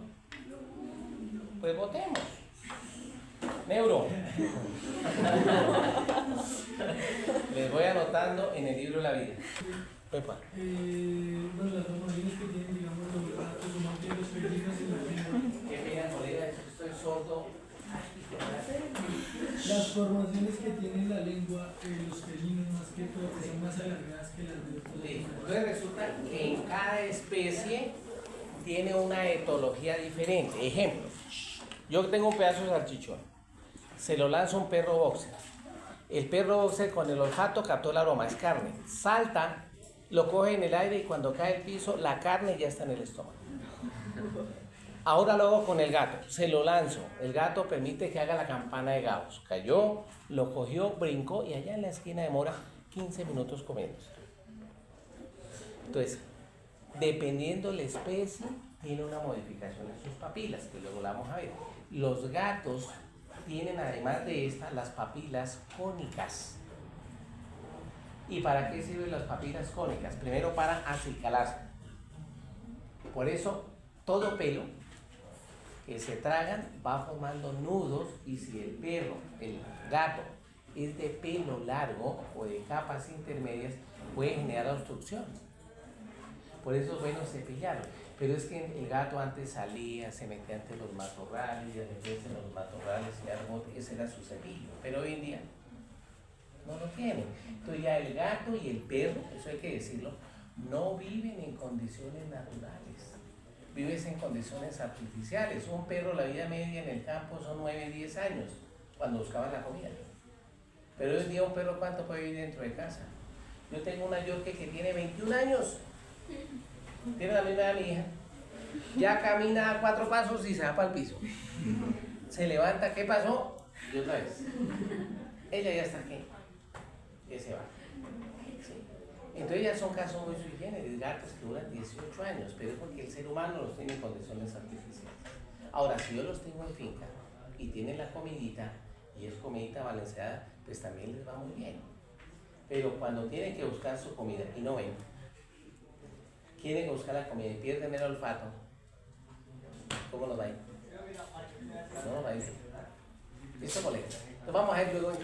Pues votemos. Neuro. Les voy anotando en el libro de la vida. Pepa. Bueno, las formaciones que tienen, digamos, los gatos, más bien los felinos y la lengua. Qué pena, colega, estoy sordo. Las formaciones que tiene la lengua, los felinos más que todo, que son más alargadas que las de otros. Entonces resulta que en cada especie tiene una etología diferente. Ejemplo, yo tengo un pedazo de salchichón, se lo lanza un perro boxer. El perro boxer con el olfato captó el aroma, es carne. Salta, lo coge en el aire y cuando cae al piso, la carne ya está en el estómago. Ahora lo hago con el gato, se lo lanzo. El gato permite que haga la campana de Gauss. Cayó, lo cogió, brincó y allá en la esquina demora 15 minutos comiéndose. Entonces, dependiendo la especie, tiene una modificación en sus papilas, que luego la vamos a ver. Los gatos tienen, además de esta, las papilas cónicas. ¿Y para qué sirven las papilas cónicas? Primero para acicalar. Por eso, todo pelo que se tragan va formando nudos, y si el perro, el gato, es de pelo largo o de capas intermedias, puede generar obstrucción. Por eso es bueno cepillarlo. Pero es que el gato antes salía, se metía entre los matorrales, y de repente en los matorrales y algo, ese era su cepillo. Pero hoy en día no lo tienen. Entonces ya el gato y el perro, eso hay que decirlo, no viven en condiciones naturales. Vives en condiciones artificiales. Un perro, la vida media en el campo son 9, 10 años, cuando buscaban la comida. Pero hoy en día un perro, ¿cuánto puede vivir dentro de casa? Yo tengo una Yorkie que tiene 21 años. Tiene la misma edad de mi hija. Ya camina a 4 pasos y se va para el piso. Se levanta, ¿qué pasó? Y otra vez. Ella ya está aquí. Ya se va. ¿Sí? Entonces ya son casos muy sui generis, gatos que duran 18 años, pero es porque el ser humano los tiene en condiciones artificiales. Ahora, si yo los tengo en finca y tienen la comidita, y es comidita balanceada, pues también les va muy bien. Pero cuando tienen que buscar su comida y no ven, quieren buscar la comida y pierden el olfato, ¿cómo nos va a ir? No nos va a ir. ¿Listo, colega? Entonces vamos a ver luego en